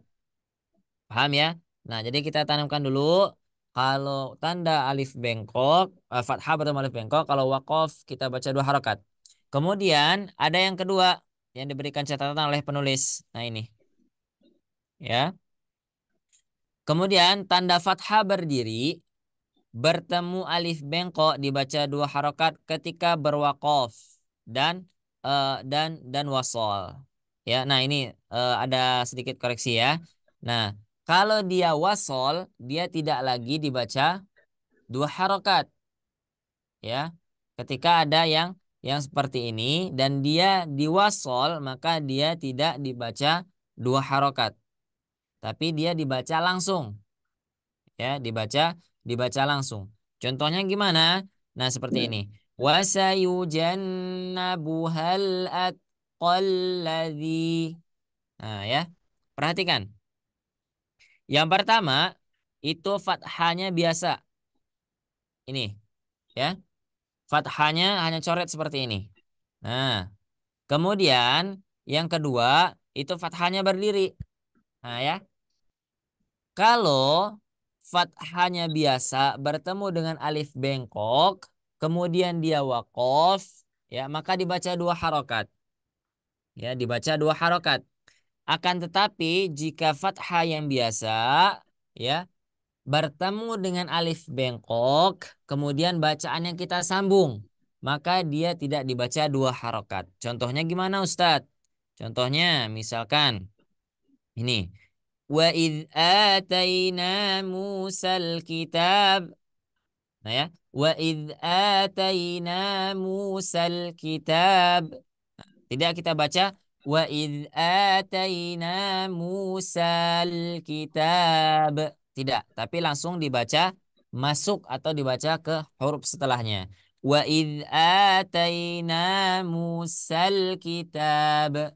Paham ya? Nah, jadi kita tanamkan dulu kalau tanda alif bengkok, fathah bertemu alif bengkok, kalau wakof kita baca 2 harokat. Kemudian ada yang kedua yang diberikan catatan oleh penulis. Nah, ini. Ya. Kemudian tanda fathah berdiri bertemu alif bengkok dibaca 2 harokat ketika berwakof dan dan wasol. Ya, nah ini ada sedikit koreksi ya. Nah, kalau dia wasol, dia tidak lagi dibaca 2 harokat. Ya, ketika ada yang seperti ini dan dia diwasol, maka dia tidak dibaca 2 harokat, tapi dia dibaca langsung. Ya, dibaca langsung. Contohnya gimana? Nah, seperti ini. Wasayujannabuhal atqalladzi. Nah, ya. Perhatikan. Yang pertama itu fathahnya biasa. Ini, ya. Fathahnya hanya coret seperti ini. Nah, kemudian yang kedua itu fathahnya berdiri. Nah, ya. Kalau fathahnya biasa bertemu dengan alif bengkok, kemudian dia wakof, ya maka dibaca 2 harokat. Ya, dibaca 2 harokat. Akan tetapi jika fathah yang biasa, ya bertemu dengan alif bengkok, kemudian bacaan yang kita sambung, maka dia tidak dibaca 2 harokat. Contohnya gimana Ustadz? Contohnya misalkan ini. Wa idh atayna Musal kitab. Nah ya. Wa idh atayna Musal kitab. Tidak kita baca wa idh atayna Musal kitab. Tidak, tapi langsung dibaca masuk atau dibaca ke huruf setelahnya. Wa idh atayna Musal kitab.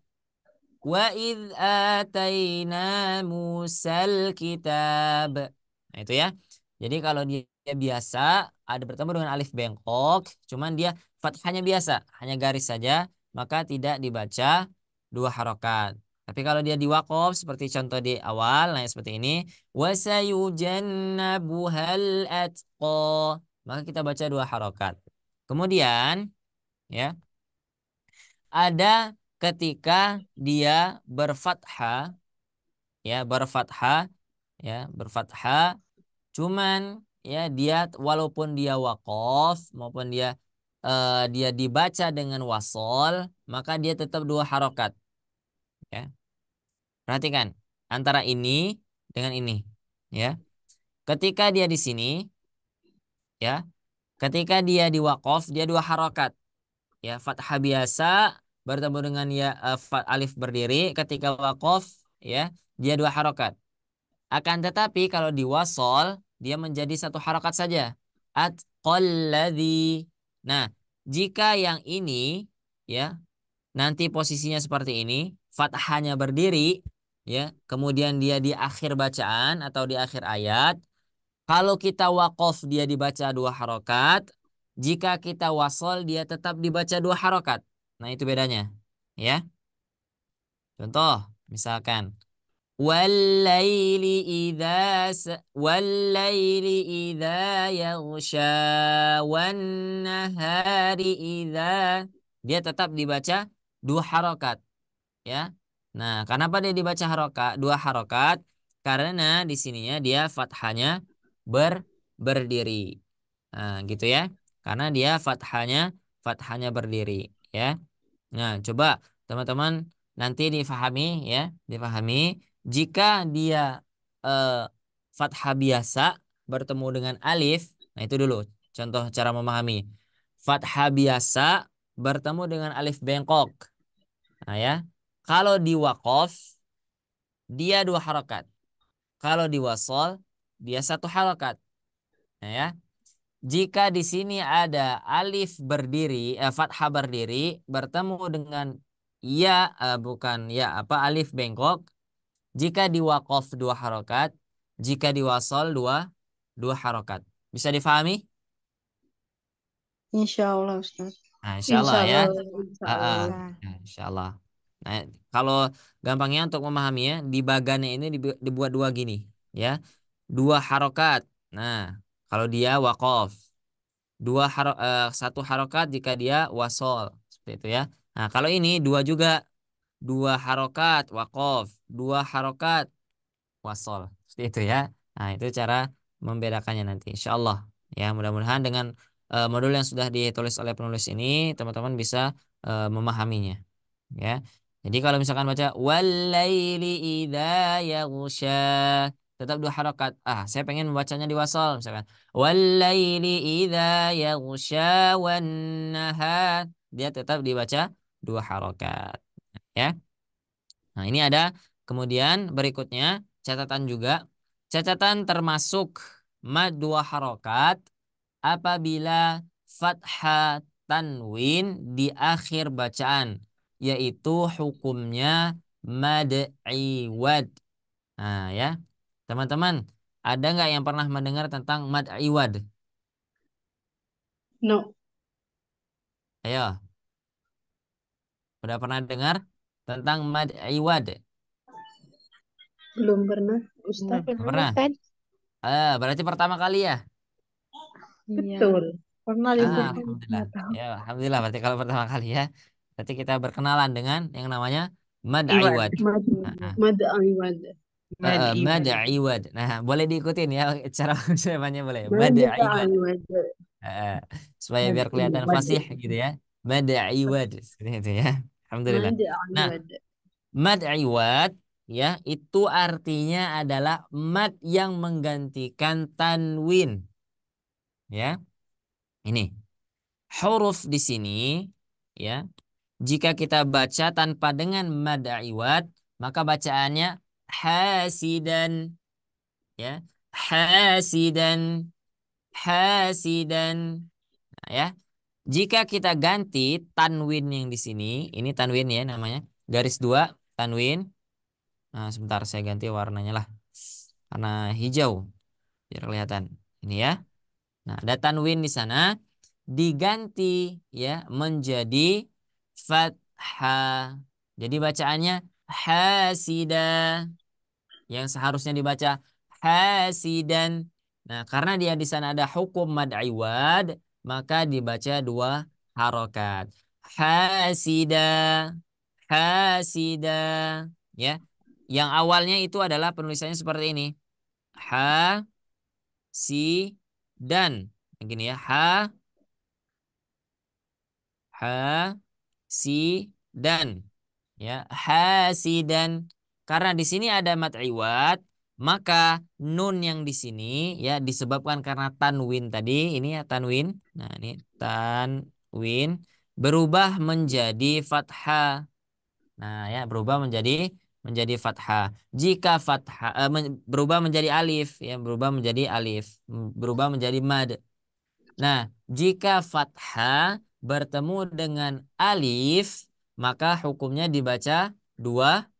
Wa idh atayna Musal kitab. Nah, itu ya. Jadi kalau dia biasa ada bertemu dengan alif bengkok, cuman dia fathahnya biasa, hanya garis saja, maka tidak dibaca dua harokat. Tapi kalau dia di waqaf seperti contoh di awal, nah seperti ini, wasayujannabuhal atqa, maka kita baca dua harokat. Kemudian ya, ada ketika dia berfathah, ya berfathah, ya berfathah, cuman ya dia walaupun dia waqaf maupun dia dibaca dengan wasol, maka dia tetap dua harokat. Ya, perhatikan antara ini dengan ini. Ya, ketika dia di sini, ya, ketika dia di waqaf dia dua harokat. Ya, fathah biasa bertemu dengan alif berdiri. Ketika waqaf, ya, dia dua harokat. Akan tetapi kalau di wasol dia menjadi satu harokat saja. Atqalladzi. Nah, jika yang ini ya nanti posisinya seperti ini, fathahnya berdiri, ya, kemudian dia di akhir bacaan atau di akhir ayat. Kalau kita waqaf dia dibaca dua harokat, jika kita wasol dia tetap dibaca dua harokat. Nah, itu bedanya, ya. Contoh, misalkan Wallaili idza yaghsha wan nahari idza, dia tetap dibaca dua harokat, ya. Nah, kenapa dia dibaca dua harokat? Karena di sininya dia fathahnya berdiri. Nah, gitu ya. Karena dia fathahnya berdiri, ya. Nah, coba teman-teman nanti difahami, ya, difahami jika dia eh, fathah biasa bertemu dengan alif. Nah, itu dulu contoh cara memahami. Fathah biasa bertemu dengan alif bengkok. Nah, ya. Kalau di waqaf dia dua harokat. Kalau di wasol dia satu harokat. Nah, ya. Jika di sini ada alif berdiri, fathah berdiri bertemu dengan bukan ya apa alif bengkok. Jika di waqaf dua harokat, jika di wasol dua harokat. Bisa difahami? Insya Allah, Ustaz. Nah, insya Allah Insya ya. Allah, insya Ah, ah. Allah. Bisa. Nah, insya Allah. Nah, kalau gampangnya untuk memahaminya, di bagannya ini dibuat dua gini, ya, dua harokat. Nah, kalau dia waqaf, satu harokat jika dia wasol, seperti itu ya. Nah, kalau ini dua juga, dua harokat waqaf, dua harokat wasol, seperti itu ya. Nah, itu cara membedakannya nanti, insya Allah. Ya, mudah-mudahan dengan modul yang sudah ditulis oleh penulis ini, teman-teman bisa memahaminya. Ya, jadi kalau misalkan baca walaili idza yaghsha, tetap dua harokat. Saya pengen membacanya di wasol, misalkan walaili idza yaghsha wan nahar, dia tetap dibaca dua harokat. Ya. Nah, ini ada kemudian berikutnya catatan juga. Catatan termasuk mad dua harokat apabila fathah tanwin di akhir bacaan, yaitu hukumnya mad iwad. Nah, ya. Teman-teman, ada nggak yang pernah mendengar tentang mad iwad? No, Ayo, udah pernah dengar tentang mad iwad? belum pernah, Nggak Ustaz. Nggak pernah, pernah? Ustaz. Berarti pertama kali ya? Iya. Betul. Pernah lihat Alhamdulillah. nggak tahu. Ya, alhamdulillah berarti kalau pertama kali ya. Berarti kita berkenalan dengan yang namanya mad Iwad. iwad. Mad, Nah, mad aywad. Mad mad iwad. iwad. Nah, boleh diikutin ya cara ucapannya boleh. Mad Mad iwad. aywad. Eh, supaya Mad biar kelihatan iwad. fasih gitu ya. Mad iwad. Seperti itu ya. Alhamdulillah. Mad Nah, aywad. mad iwad ya itu artinya adalah mad yang menggantikan tanwin. Ya. Ini huruf di sini ya. Jika kita baca tanpa dengan mad iwad, maka bacaannya hasidan, ya. Hasidan, hasidan. Nah, ya. Jika kita ganti tanwin yang di sini, ini tanwin ya namanya, garis 2 tanwin. Nah, sebentar saya ganti warnanya lah. Karena hijau biar kelihatan. Ini ya. Nah, ada tanwin di sana diganti ya menjadi fathah. Jadi bacaannya hasida yang seharusnya dibaca hasidan. Nah, karena dia di sana ada hukum mad iwad, maka dibaca 2 harokat. Hasida, hasida, ya. Yang awalnya itu adalah penulisannya seperti ini. Ha, si, dan. Begini ya. Ha, si, dan. Ya, hasidan. Karena di sini ada mad iwad, maka nun yang di sini ya disebabkan karena tanwin tadi, ini ya tanwin. Nah, ini tanwin berubah menjadi fathah. Nah, ya berubah menjadi fathah. Jika fathah berubah menjadi alif, ya berubah menjadi alif, berubah menjadi mad. Nah, jika fathah bertemu dengan alif, maka hukumnya dibaca 2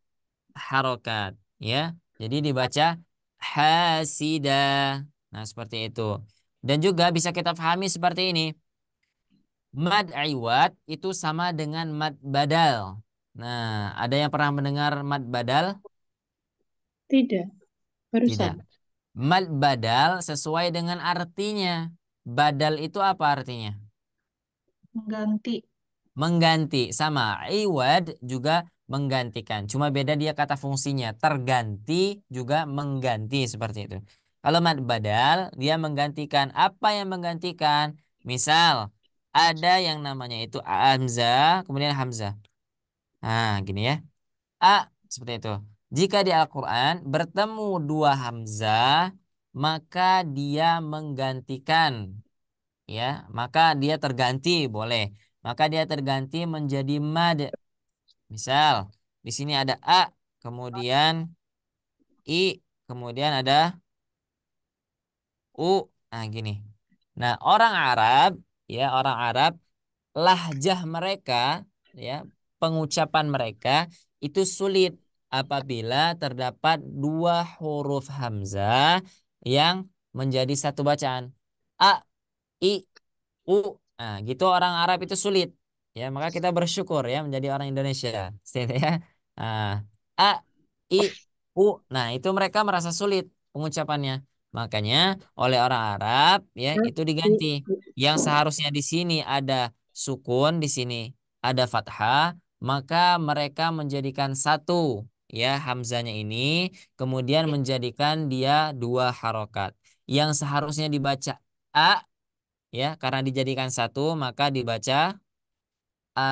harokat. Ya, jadi dibaca hasida. Nah, seperti itu. Dan juga bisa kita pahami seperti ini. Mad iwad itu sama dengan mad badal. Nah, ada yang pernah mendengar mad badal? Tidak, Tidak. barusan. Mad badal sesuai dengan artinya. Badal itu apa artinya? Mengganti. Mengganti. Sama. Iwad juga menggantikan. Cuma beda dia kata fungsinya. Terganti juga mengganti seperti itu. Kalau mad badal, dia menggantikan. Apa yang menggantikan? Misal, ada yang namanya itu hamzah, kemudian hamzah. Nah, gini ya. A, seperti itu. Jika di Al-Quran bertemu 2 hamzah, maka dia menggantikan. Ya, maka dia terganti, boleh. Maka dia terganti menjadi mad. Misal, di sini ada A, kemudian I, kemudian ada U. Nah, gini. Nah, orang Arab, ya, orang Arab, lahjah mereka, ya, pengucapan mereka itu sulit apabila terdapat 2 huruf hamzah yang menjadi satu bacaan. A, I, U. Nah, gitu orang Arab itu sulit. Ya, maka kita bersyukur ya menjadi orang Indonesia. Seperti itu ya. Nah, A, I, U. Nah, itu mereka merasa sulit pengucapannya. Makanya oleh orang Arab ya itu diganti. Yang seharusnya di sini ada sukun, di sini ada fathah, maka mereka menjadikan satu ya hamzanya ini, kemudian menjadikan dia 2 harokat. Yang seharusnya dibaca A ya karena dijadikan satu maka dibaca a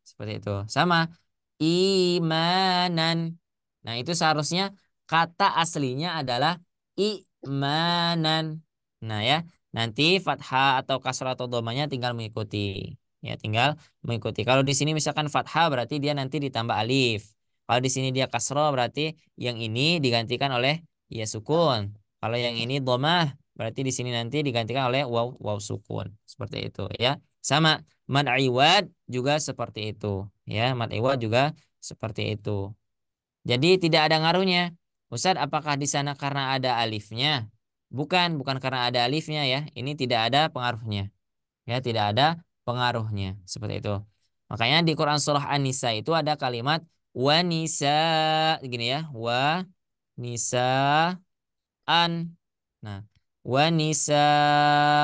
seperti itu sama imanan. Nah itu seharusnya kata aslinya adalah imanan. Nah ya nanti fathah atau kasrah atau domanya tinggal mengikuti, ya tinggal mengikuti. Kalau di sini misalkan fathah berarti dia nanti ditambah alif. Kalau di sini dia kasroh berarti yang ini digantikan oleh ya sukun. Kalau yang ini domah berarti di sini nanti digantikan oleh waw waw sukun. Seperti itu ya. Sama mad iwad juga seperti itu ya. Mad iwad juga seperti itu. Jadi tidak ada ngaruhnya. Ustadz, apakah di sana karena ada alifnya? Bukan, bukan karena ada alifnya ya. Ini tidak ada pengaruhnya. Ya, tidak ada pengaruhnya. Seperti itu. Makanya di Quran surah An-Nisa itu ada kalimat wa nisa gini ya, wa nisa an. Nah, wa nisaa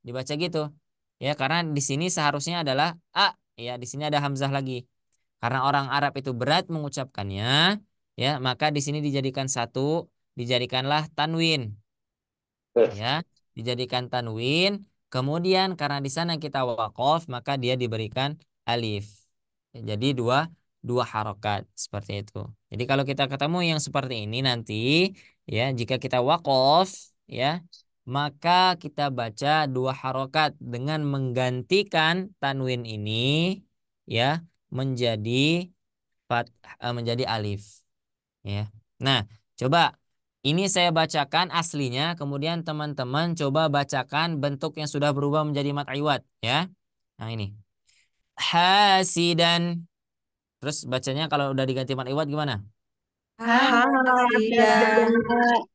dibaca gitu. Ya, karena di sini seharusnya adalah a, ya di sini ada hamzah lagi. Karena orang Arab itu berat mengucapkannya, ya, maka di sini dijadikan satu, dijadikanlah tanwin. Ya, dijadikan tanwin. Kemudian karena di sana kita waqaf, maka dia diberikan alif. Jadi dua harokat seperti itu. Jadi kalau kita ketemu yang seperti ini nanti, ya, jika kita waqaf, ya, maka kita baca 2 harokat dengan menggantikan tanwin ini, ya, menjadi menjadi alif. Ya. Nah, coba Ini saya bacakan aslinya, kemudian teman-teman coba bacakan bentuk yang sudah berubah menjadi mat iwad ya. Nah ini. Hasidan. Terus bacanya kalau udah diganti mat iwad gimana? Hasidan.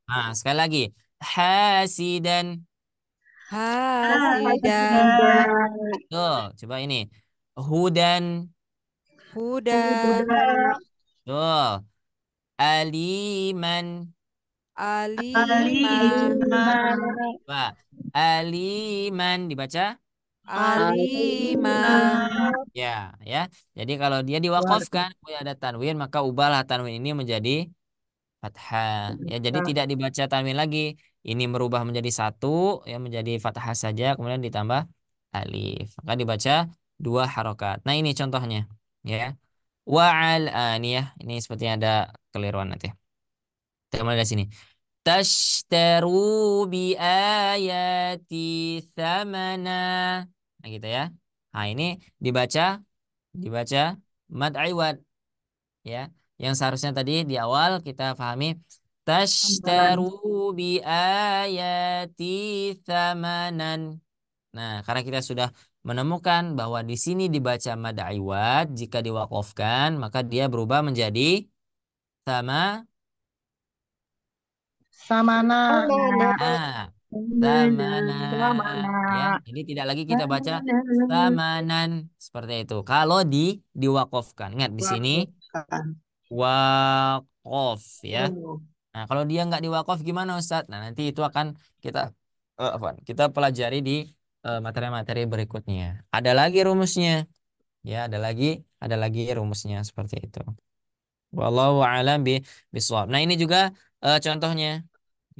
Nah, sekali lagi. Hasidan. Hasidan. Tuh, coba ini. Hudan. Hudan. Tuh. Aliman. Alima. Coba. Aliman dibaca. Alima. Ya, ya. Jadi kalau dia diwakafkan, ada tanwin, maka ubahlah tanwin ini menjadi fathah. Ya, jadi tidak dibaca tanwin lagi. Ini merubah menjadi satu, ya menjadi fathah saja, kemudian ditambah alif. Maka dibaca dua harokat. Nah, ini contohnya. Ya. Ini ya. Ini sepertinya ada keliruan nanti. Kita mulai dari sini. Tashtaru bi ayati thamana. Nah, gitu ya. Nah, ini dibaca dibaca mad iwad ya. Yang seharusnya tadi di awal kita pahami tashtaru bi ayati thamanan. Nah, karena kita sudah menemukan bahwa di sini dibaca mad iwad, jika diwakafkan maka dia berubah menjadi sama. Samana. Nah, samana ya. Jadi tidak lagi kita baca samanan seperti itu. Kalau diwakafkan. Ingat di sini wakaf ya. Nah, kalau dia nggak diwakaf gimana Ustadz? Nah, nanti itu akan kita pelajari di materi-materi berikutnya. Ada lagi rumusnya. Ya, ada lagi rumusnya seperti itu. Wallahu a'lam bishawab. Nah, ini juga contohnya.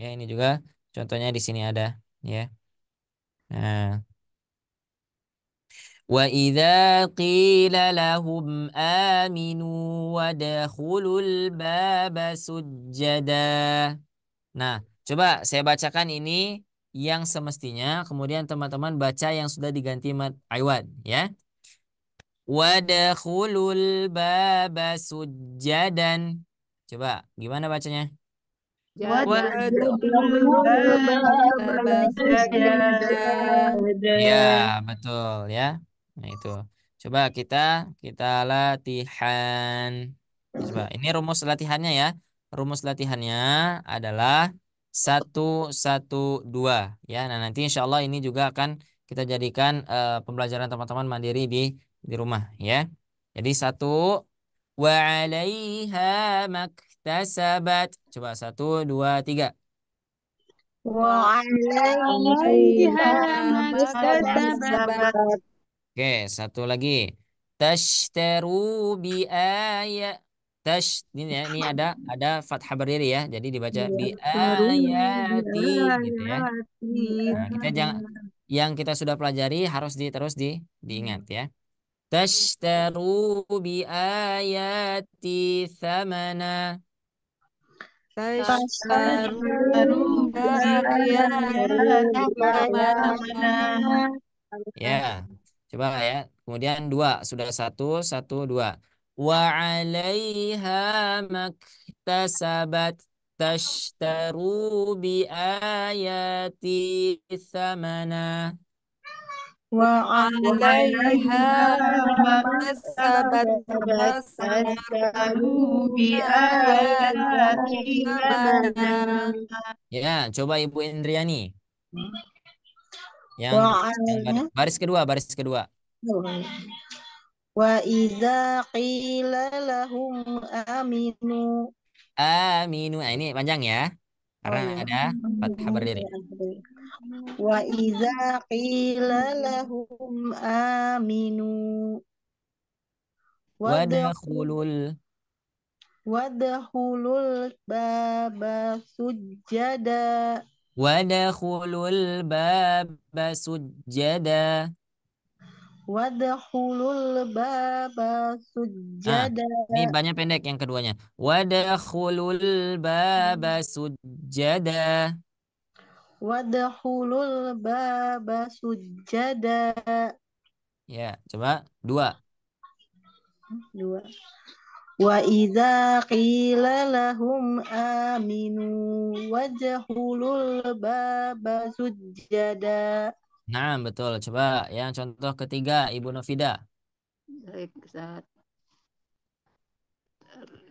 Ya, ini juga contohnya di sini ada ya. Nah, wa idza qila lahum aminu wadkhulul baba sujada. Nah, coba saya bacakan ini yang semestinya, kemudian teman-teman baca yang sudah diganti mad iwad ya. Wadkhulul baba sujadan. Coba gimana bacanya? Wadkhulul baba sujadan. Ya, betul ya. Nah, itu. Coba kita latihan. Coba, ini rumus latihannya ya. Rumus latihannya adalah 1 1 2 ya. Nah, nanti insya Allah ini juga akan kita jadikan pembelajaran teman-teman mandiri di rumah ya. Jadi 1 wa 'alaiha maktasabat. Coba 1 2 3. Alaiha maktasabat. Oke, satu lagi. Tashtaru bi ayat ini ya, ini ada fathah berdiri ya. Jadi dibaca bi ayati gitu ya. Nah, kita jangan yang kita sudah pelajari harus terus diingat ya. Tashtaru bi ayati thamana. Tashtaru ayati thamana. Ya, coba ya. Kemudian 2 sudah 1 1 2. Wa 'alaiha maktasabat tashtaru bi ayati thamana. Alaiha maktasabat tashtaru ayati thamana. Ya, coba Ibu Indriani. Yang baris kedua. Wa idza qila lahum aminu. Aminu. Nah, ini panjang ya. Karena ada fathah berdiri. Wa idza qila lahum aminu. Wadkhulul baba sujada. Wadkhulul baba sujada. Wadkhulul baba sujada. Ini banyak pendek yang keduanya. Wadkhulul baba sujada. Wadkhulul baba sujada. Ya, coba 2. وإذا قيل لهم آمنوا وادخلوا الباب سجدا. Nah, betul. Coba yang contoh ketiga, Ibu Novida. Baik, Ustaz.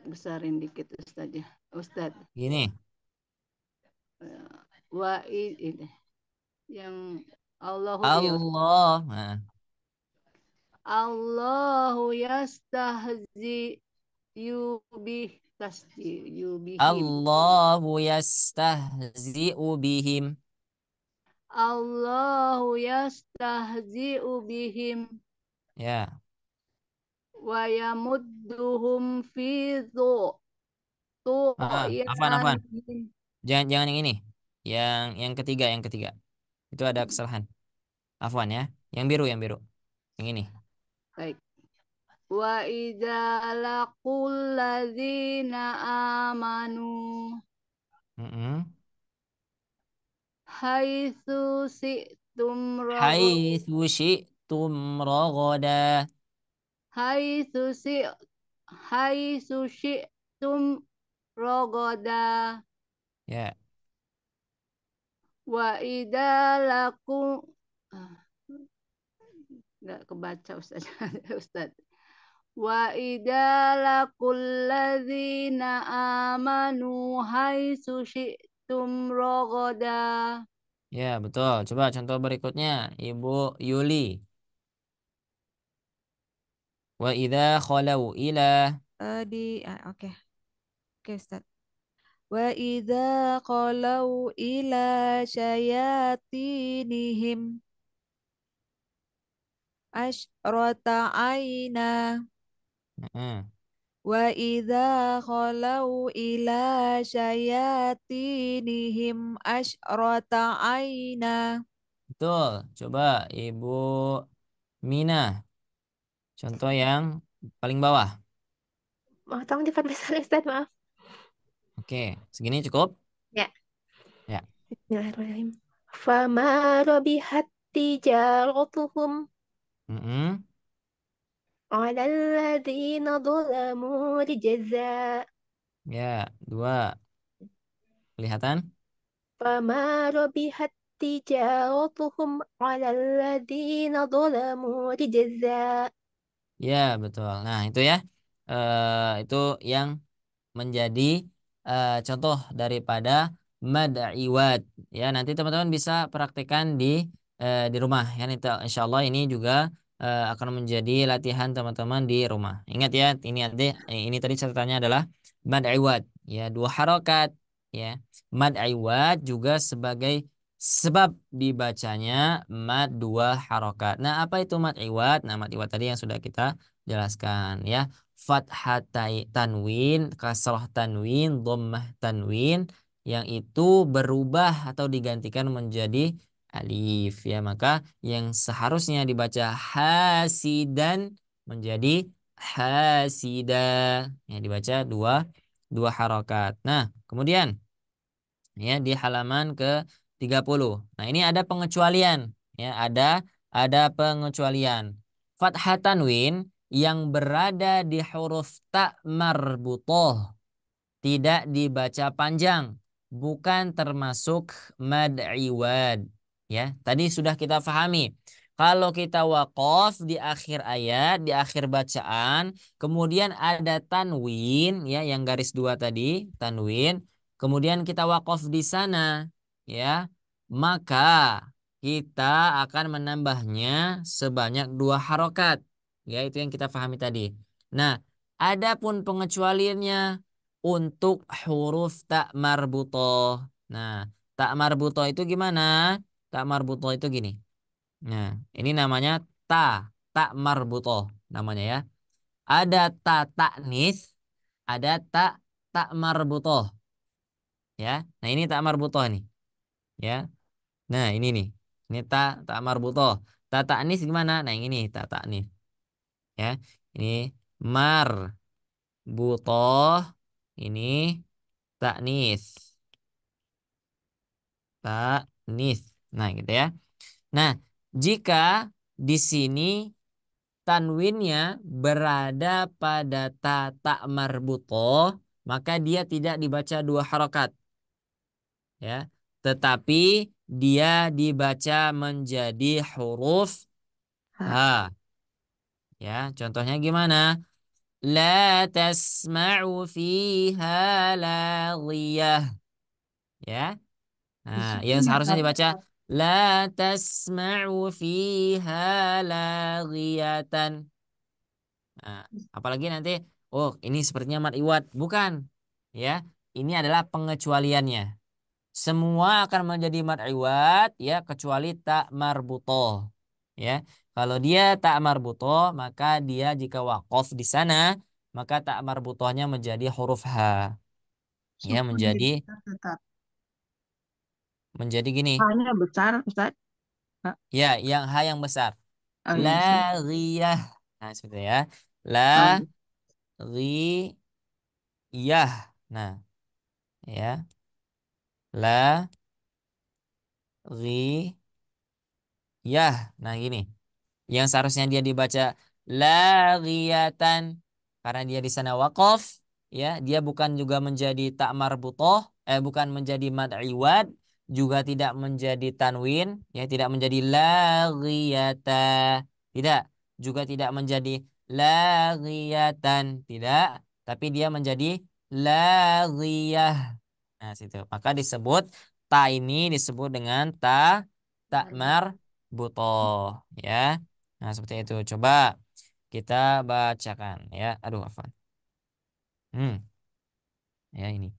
Besarin dikit Ustaz ya. Ustaz. Gini. Ini yang Allahu Allah. Nah. Allahu yastahzi yubih tasdi yubihim. Allahu yastahzi'u bihim. Allahu yastahzi'u bihim Ya. wa yamudduhum fi Afwan. tughyanihim. Jangan yang ini. Yang ketiga. Itu ada kesalahan. Afwan ya. Yang biru. Yang ini. Baik. Wa idza laqul ladzina amanu haitsu si'tum Haitsu syi'tum ragada. haitsu syi'tum ragada. Ya. Wa idza lakum nggak kebaca Ustaz. Ustaz. Wa idza laqul ladzina amanu haitsu syi'tum ragada. Ya, betul. Coba contoh berikutnya, Ibu Yuli. Wa idza khalau ila. Oke. Oke, Ustaz. Wa idza qalau ila syayatinihim asyrata aina. Wa idza qalau ila syayatinihim asyrata aina. Betul. Coba Ibu Mina. Contoh yang paling bawah. Mau tolong diperbesar Ustaz, maaf. Oke, segini cukup? Ya. Ya. Bismillahirrahmanirrahim. Fama rabihat tijaratuhum ala alladzina zalamu rijza. Ya, 2. Kelihatan? Fama rabihat tijaratuhum ala alladzina zalamu rijza. Ya, betul. Nah, itu ya. Itu yang menjadi contoh daripada mad iwad. Ya, nanti teman-teman bisa praktekkan di rumah. Ya, insya Allah ini juga akan menjadi latihan teman-teman di rumah. Ingat ya, ini tadi catatannya adalah mad iwad. Ya, 2 harokat. Ya, mad iwad juga sebagai sebab dibacanya mad 2 harokat. Nah, apa itu mad iwad? Nah, mad iwad tadi yang sudah kita jelaskan ya. Fathatai tanwin, kasroh tanwin, dhammah tanwin yang itu berubah atau digantikan menjadi alif ya, maka yang seharusnya dibaca hasidan menjadi hasida ya, dibaca dua harokat. Nah, kemudian ya di halaman ke 30. Nah, ini ada pengecualian ya, ada pengecualian. Fathah tanwin yang berada di huruf ta marbutoh tidak dibaca panjang, bukan termasuk mad iwad. Ya, tadi sudah kita pahami. Kalau kita waqaf di akhir ayat, di akhir bacaan, kemudian ada tanwin, ya, yang garis 2 tadi, tanwin, kemudian kita waqaf di sana, ya, maka kita akan menambahnya sebanyak 2 harokat, ya, itu yang kita pahami tadi. Nah, adapun pengecualiannya untuk huruf tak marbutoh. Nah, tak marbutoh itu gimana? Tak marbutoh itu gini. Nah, ini namanya tak marbutoh namanya ya. Ada ta'nis, ada tak marbutoh. Ya. Nah, ini tak marbutoh nih. Ya. Nah, ini nih. Ini tak marbutoh. Ta'nis gimana? Nah, yang ini ta'nis. Ya. Ini marbutoh. Ini taknis. Taknis. Nah, gitu ya. Nah, jika di sini tanwinnya berada pada ta marbutoh, maka dia tidak dibaca 2 harokat. Ya, tetapi dia dibaca menjadi huruf ha. Ya, contohnya gimana? La tasma'u fiha laghiyah. Ya. Nah, yang seharusnya dibaca la tasma'u fiha laghiyatan. Nah, apalagi nanti oh, ini sepertinya mad iwad. Bukan. Ya, ini adalah pengecualiannya. Semua akan menjadi mad iwad ya kecuali tak marbutoh. Ya. Kalau dia tak marbutoh, maka dia jika waqaf di sana, maka tak marbutohnya menjadi huruf ha. Ya, Sukunnya menjadi besar tetap. gini. Hanya besar, Ustaz. Ya, yang ha yang besar. Oh La ya, siap. ghiyah. Nah, seperti itu ya. La Oh, ghiyah. Nah, ya. La ghiyah. Nah, gini. Yang seharusnya dia dibaca laghiyatan karena dia di sana waqaf, ya, dia bukan juga menjadi tak marbutoh, bukan menjadi mad iwad, juga tidak menjadi tanwin, ya, tidak menjadi laghiyata, tidak, juga tidak menjadi laghiyatan, tidak, tapi dia menjadi laghiyah. Nah, situ. Maka disebut ta ini disebut dengan tak marbutoh, ya. Nah, seperti itu. Coba kita bacakan ya. Aduh, afwan. Ya ini.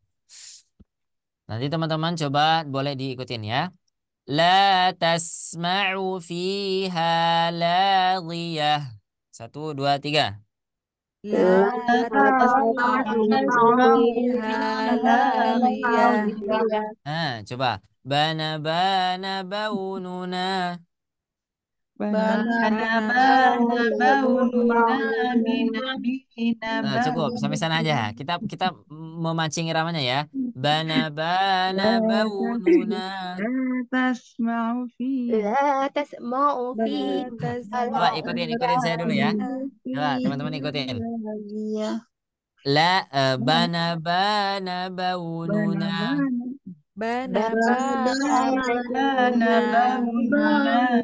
Nanti teman-teman coba boleh diikutin ya. La tasma'u fiha laghiyah. 1, 2, 3. La tasma'u fiha laghiyah. Nah, coba. Bana bana baununa. bana baununa binabina Cukup sampai sana aja. Kita kita memancing iramanya ya. Bana bana baununa. tasma'u fi لا تسمع La فيها Coba tasma'u ikutin saya dulu ya. Coba teman-teman ikutin. La bana bana baununa. bana بنا bana baununa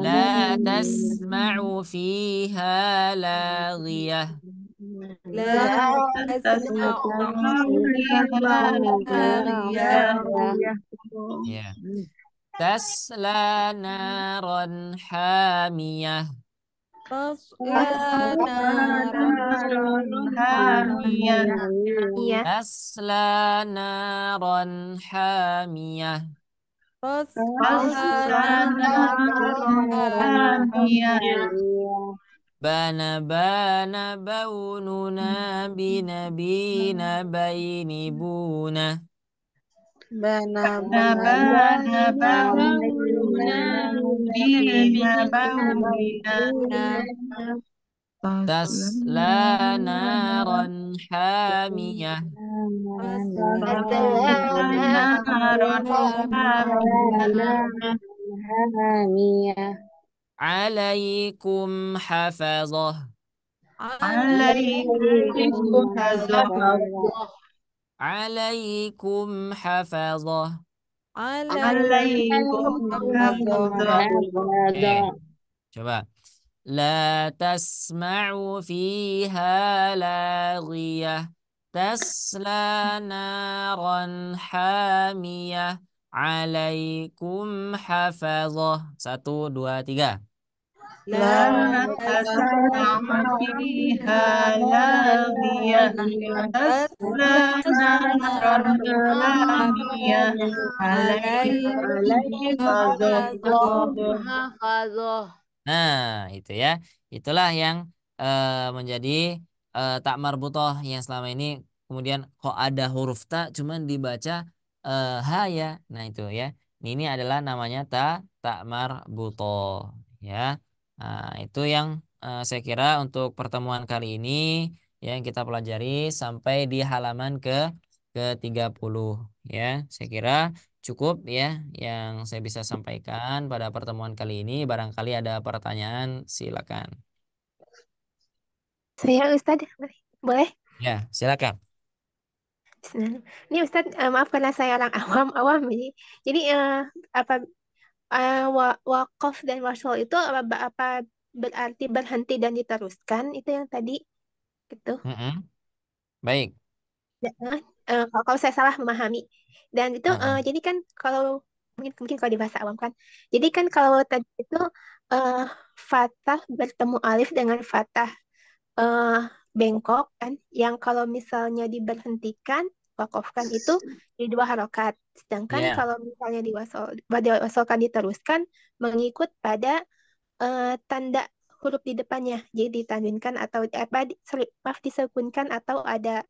La tasma'u fiha laghiyah. la لا tasma'u tasma'u fiha fiha laghiyah. laghiyah. Ya. Tasla naran hamiyah. Tasla naran Hamiyah. يا Tasla naran hamiyah. Tasla naran Hamiyah. Bana bana baununa binabina baini buna. Nabana baununa bina baunina Tasla naran hamiyah. Tasla naron hamiyah. Alaikum hafazah. Alaikum hazah. Alaikum hafazah. Alaikum hazah. Oke, coba. La tasma'u fiha laghiyah. Tasla naran hamiyah. Alaikum hafazah. 1, 2, 3. la La tasma'u fiha laghiyah. Tasla naran hamiyah. Alaikum hazah. Hafadhoh. Nah, itu ya. Itulah yang menjadi tak marbutoh yang selama ini kemudian kok ada huruf ta cuman dibaca ha ya. Nah, itu ya. Ini adalah namanya tak marbutoh ya. Nah, itu yang saya kira untuk pertemuan kali ini yang kita pelajari sampai di halaman ke 30 ya. Saya kira cukup ya yang saya bisa sampaikan pada pertemuan kali ini. Barangkali ada pertanyaan, silakan. Saya Ustadz, boleh? Ya, silakan. Ini Ustadz, maaf karena saya orang awam ini. Jadi apa wakaf dan wasol itu apa berarti berhenti dan diteruskan? Itu yang tadi gitu. Mm-mm. Baik. Ya, kalau saya salah memahami. Dan itu Ah, jadi kan kalau mungkin kalau di bahasa awam kan. Jadi kan kalau tadi itu eh, fathah bertemu alif dengan fathah eh, bengkok kan, yang kalau misalnya diberhentikan, wakofkan itu di 2 harokat. Sedangkan ya. kalau misalnya diwasolkan diteruskan, mengikut pada tanda huruf di depannya. Jadi ditanwinkan atau sorry, maaf disekunkan atau ada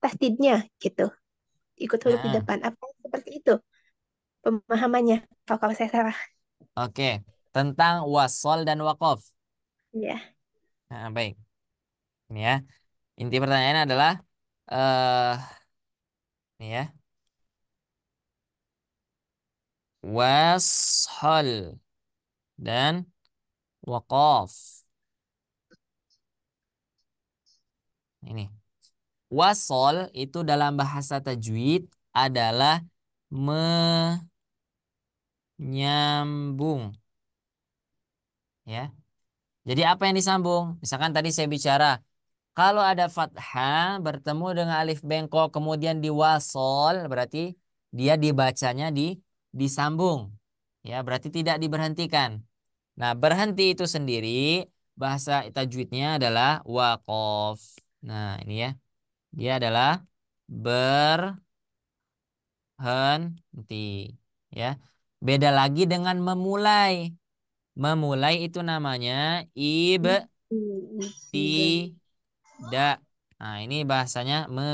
tasdidnya gitu. Ikut huruf di Ah, depan. Apa seperti itu pemahamannya? Kalau saya salah. oke. Tentang wasol dan wakof. Ya. Baik. Ini ya. Inti pertanyaannya adalah eh ini ya. Washol dan wakof. Ini. Wasol itu dalam bahasa tajwid adalah menyambung, ya. Jadi apa yang disambung? Misalkan tadi saya bicara, kalau ada fathah bertemu dengan alif bengkok kemudian diwasol, berarti dia dibacanya disambung. Ya, berarti tidak diberhentikan. Nah, berhenti itu sendiri bahasa tajwidnya adalah waqaf. Nah, ini ya. Dia adalah berhenti, ya. Beda lagi dengan memulai. Memulai itu namanya ibtidak. Nah, ini bahasanya mu,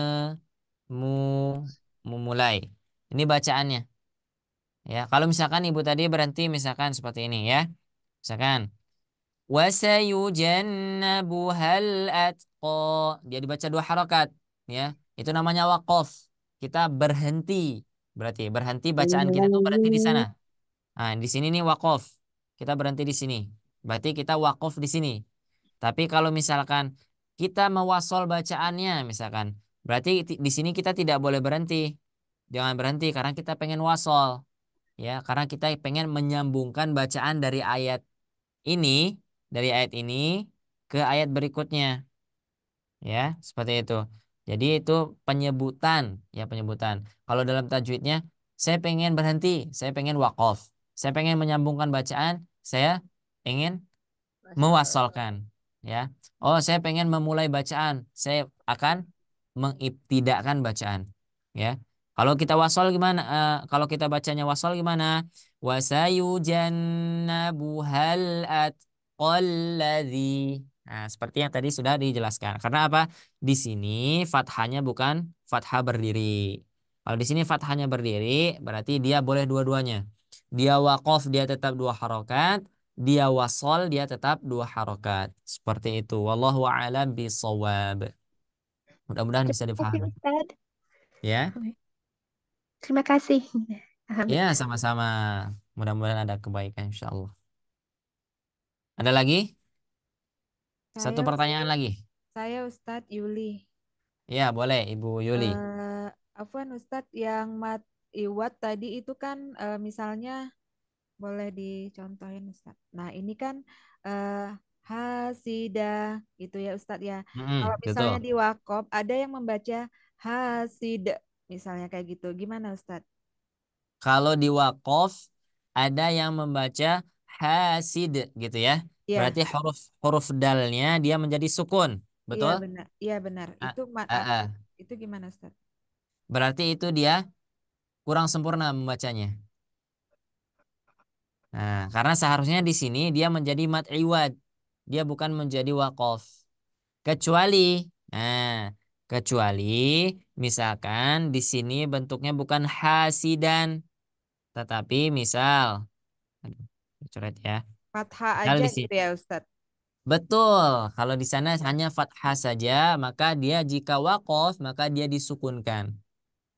memulai. Ini bacaannya. Ya, kalau misalkan ibu tadi berhenti misalkan seperti ini ya. Misalkan wasayujannabuhal atqa. Dia dibaca 2 harokat ya. Itu namanya waqaf. Kita berhenti. Berarti berhenti bacaan kita tuh berhenti di sana. Nah, di sini nih waqaf. Kita berhenti di sini. Berarti kita waqaf di sini. Tapi kalau misalkan kita mewasol bacaannya misalkan, berarti di sini kita tidak boleh berhenti. Jangan berhenti karena kita pengen wasol. Ya, karena kita pengen menyambungkan bacaan ini, dari ayat ini ke ayat berikutnya, ya, seperti itu. Jadi itu penyebutan, ya penyebutan. Kalau dalam tajwidnya, saya pengen berhenti, saya pengen wakaf, saya pengen menyambungkan bacaan, saya pengen mewasalkan, ya. Oh, saya pengen memulai bacaan, saya akan mengibtidakkan bacaan, ya. Kalau kita wasal gimana? Kalau kita bacanya wasal gimana? Wasayujannabuhal atqalladzi. Nah, seperti yang tadi sudah dijelaskan. Karena apa? Di sini fathahnya bukan fathah berdiri. Kalau di sini fathahnya berdiri, berarti dia boleh dua-duanya. Dia waqaf, dia tetap 2 harokat. Dia wasol, dia tetap 2 harokat. Seperti itu. Wallahu a'lam bishawab. Mudah-mudahan bisa Terima kasih dipahami. Ustaz. Ya, Terima kasih. ya Alhamdulillah. sama-sama. Mudah-mudahan ada kebaikan insya Allah. Ada lagi? Satu Saya pertanyaan lagi. saya Ustadz Yuli. Ya, boleh Ibu Yuli. Afwan Ustadz yang mat iwat tadi itu kan misalnya boleh dicontohin Ustadz. Nah ini kan hasidah gitu ya Ustadz ya. Kalau misalnya Betul. di Wakop ada yang membaca hasid misalnya kayak gitu. Gimana Ustadz? Kalau di Waqaf ada yang membaca hasid gitu ya. Iya, Berarti huruf huruf dalnya dia menjadi sukun. iya Betul? benar. Iya benar. Ah, Itu ah, ah. itu gimana Ustadz? Berarti itu dia kurang sempurna membacanya. Nah, karena seharusnya di sini dia menjadi mad iwad. Dia bukan menjadi waqaf. Kecuali, nah, kecuali misalkan di sini bentuknya bukan hasidan, tetapi misal, aduh, coret ya. Fathah Misal aja di gitu sini, ya Ustadz. betul. Kalau di sana hanya fathah saja, maka dia jika waqaf maka dia disukunkan,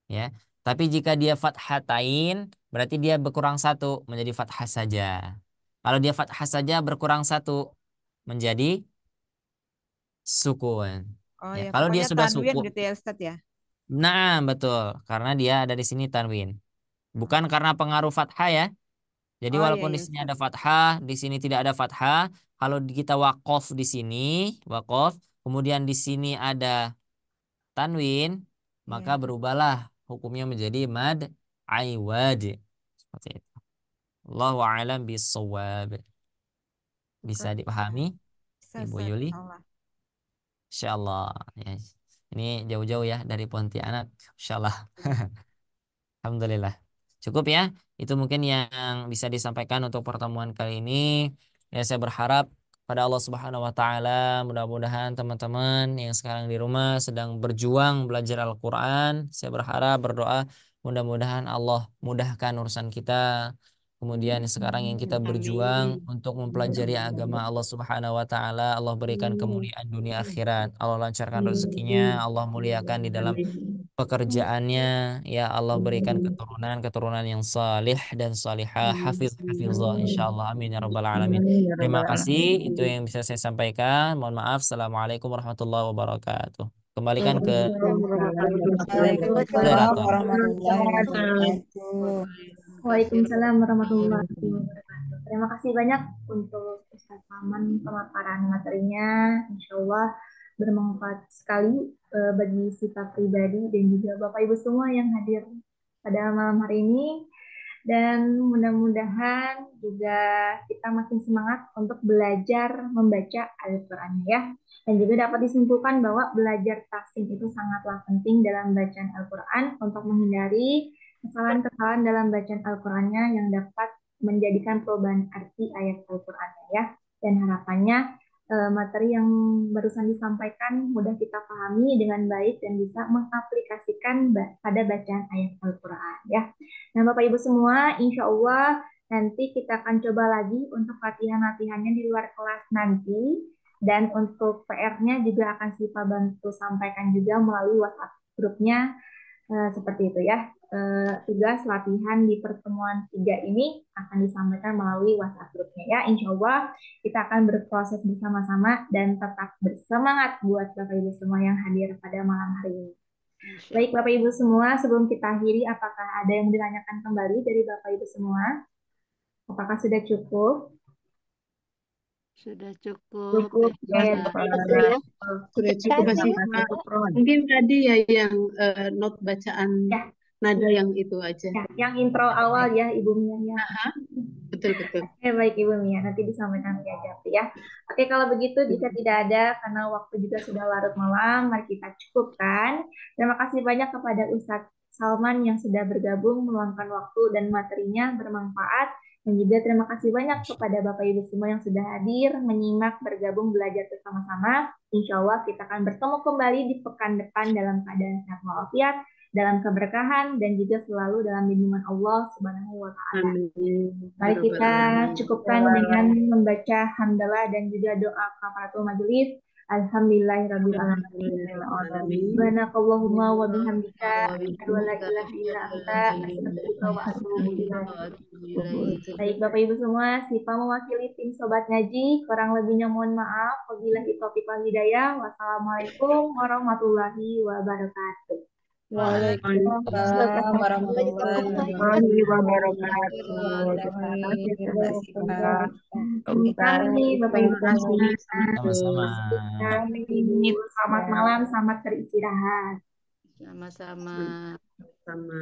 ya. Tapi jika dia fathatain, berarti dia berkurang satu menjadi fathah saja. Kalau dia fathah saja berkurang satu menjadi sukun. Oh Ya, ya, kalau dia pokoknya sudah tanwin sukun, gitu ya Ustadz ya. nah betul, karena dia ada di sini tanwin. Bukan karena pengaruh fathah ya. Jadi Oh iya walaupun di ya sini Ustadz. ada fathah, di sini tidak ada fathah, kalau kita wakof di sini, wakof, kemudian di sini ada tanwin, maka Iya. berubahlah hukumnya menjadi mad aiwad. Seperti itu. Allahu a'lam bissawab. Bisa Syukur. dipahami, Bisa Ibu Ustadz. Yuli? Allah. Insyaallah. Ya. Ini jauh-jauh ya dari Pontianak. Insyaallah. Alhamdulillah. Cukup ya. Itu mungkin yang bisa disampaikan untuk pertemuan kali ini. Ya, saya berharap pada Allah Subhanahu wa taala mudah-mudahan teman-teman yang sekarang di rumah sedang berjuang belajar Al-Qur'an, saya berharap berdoa mudah-mudahan Allah mudahkan urusan kita. Kemudian sekarang yang kita berjuang Amin. untuk mempelajari agama Allah Subhanahu wa taala, Allah berikan kemuliaan dunia akhirat. Allah lancarkan rezekinya, Allah muliakan di dalam Amin. pekerjaannya, ya Allah berikan keturunan yang salih dan salihah, hafiz hafizah insyaallah, amin ya rabbal alamin. Amin ya Terima rabbal kasih, itu alamin. yang bisa saya sampaikan. Mohon maaf. Assalamualaikum warahmatullahi wabarakatuh. Kembalikan ke Waalaikumsalam warahmatullahi Waalaikumsalam wabarakatuh. moderator. warahmatullahi Waalaikumsalam. wabarakatuh. Waalaikumsalam warahmatullahi wabarakatuh. Terima kasih banyak untuk Ustaz Salman pemaparan materinya. Insya Allah bermanfaat sekali bagi kita pribadi dan juga Bapak Ibu semua yang hadir pada malam hari ini. Dan mudah-mudahan juga kita makin semangat untuk belajar membaca Al-Quran ya. Dan juga dapat disimpulkan bahwa belajar tahsin itu sangatlah penting dalam bacaan Al-Quran untuk menghindari kesalahan-kesalahan dalam bacaan Al-Qurannya yang dapat menjadikan perubahan arti ayat Al-Qurannya ya. Dan harapannya materi yang barusan disampaikan mudah kita pahami dengan baik dan bisa mengaplikasikan pada bacaan ayat Al-Quran ya. Nah Bapak Ibu semua, insya Allah nanti kita akan coba lagi untuk latihan-latihannya di luar kelas nanti. Dan untuk PR-nya juga akan Sipa bantu sampaikan juga melalui WhatsApp grupnya. Seperti itu ya. Tugas latihan di pertemuan 3 ini akan disampaikan melalui WhatsApp grupnya ya. Insya Allah kita akan berproses bersama-sama dan tetap bersemangat buat Bapak Ibu semua yang hadir pada malam hari ini. Baik Bapak Ibu semua, sebelum kita akhiri, apakah ada yang ditanyakan kembali dari Bapak Ibu semua? Apakah sudah cukup? Sudah cukup. Cukup ya. Sudah cukup masih mungkin tadi ya yang not bacaan Ya. nada yang itu aja. Ya, yang intro awal ya Ibu Mia ya. Betul. Oke, baik Ibu Mia, nanti disampaikan via Japri ya. Oke, kalau begitu jika tidak ada, karena waktu juga sudah larut malam, mari kita cukupkan. Terima kasih banyak kepada Ustadz Salman yang sudah bergabung, meluangkan waktu dan materinya bermanfaat. Dan juga terima kasih banyak kepada Bapak Ibu semua yang sudah hadir, menyimak, bergabung, belajar bersama-sama. Insya Allah kita akan bertemu kembali di pekan depan dalam keadaan sehat walafiat, dalam keberkahan, dan juga selalu dalam lindungan Allah Subhanahu wa Ta'ala. Mari kita cukupkan dengan membaca hamdalah dan juga doa kafaratul majelis. Alhamdulillahirabbil alamin. Subhanakallahumma wa bihamdika asyhadu an la ilaha illa anta astaghfiruka wa atubu ilaik. Baik Bapak Ibu semua, Sipa mewakili tim Sobat Ngaji. Kurang lebihnya mohon maaf. Wabillahi taufiq wal hidayah. Wassalamualaikum warahmatullahi wabarakatuh. Waalaikumsalam warahmatullahi wabarakatuh. Kami Bapak Ibu semua. Sama-sama. Selamat malam, selamat beristirahat. Sama-sama. Sama.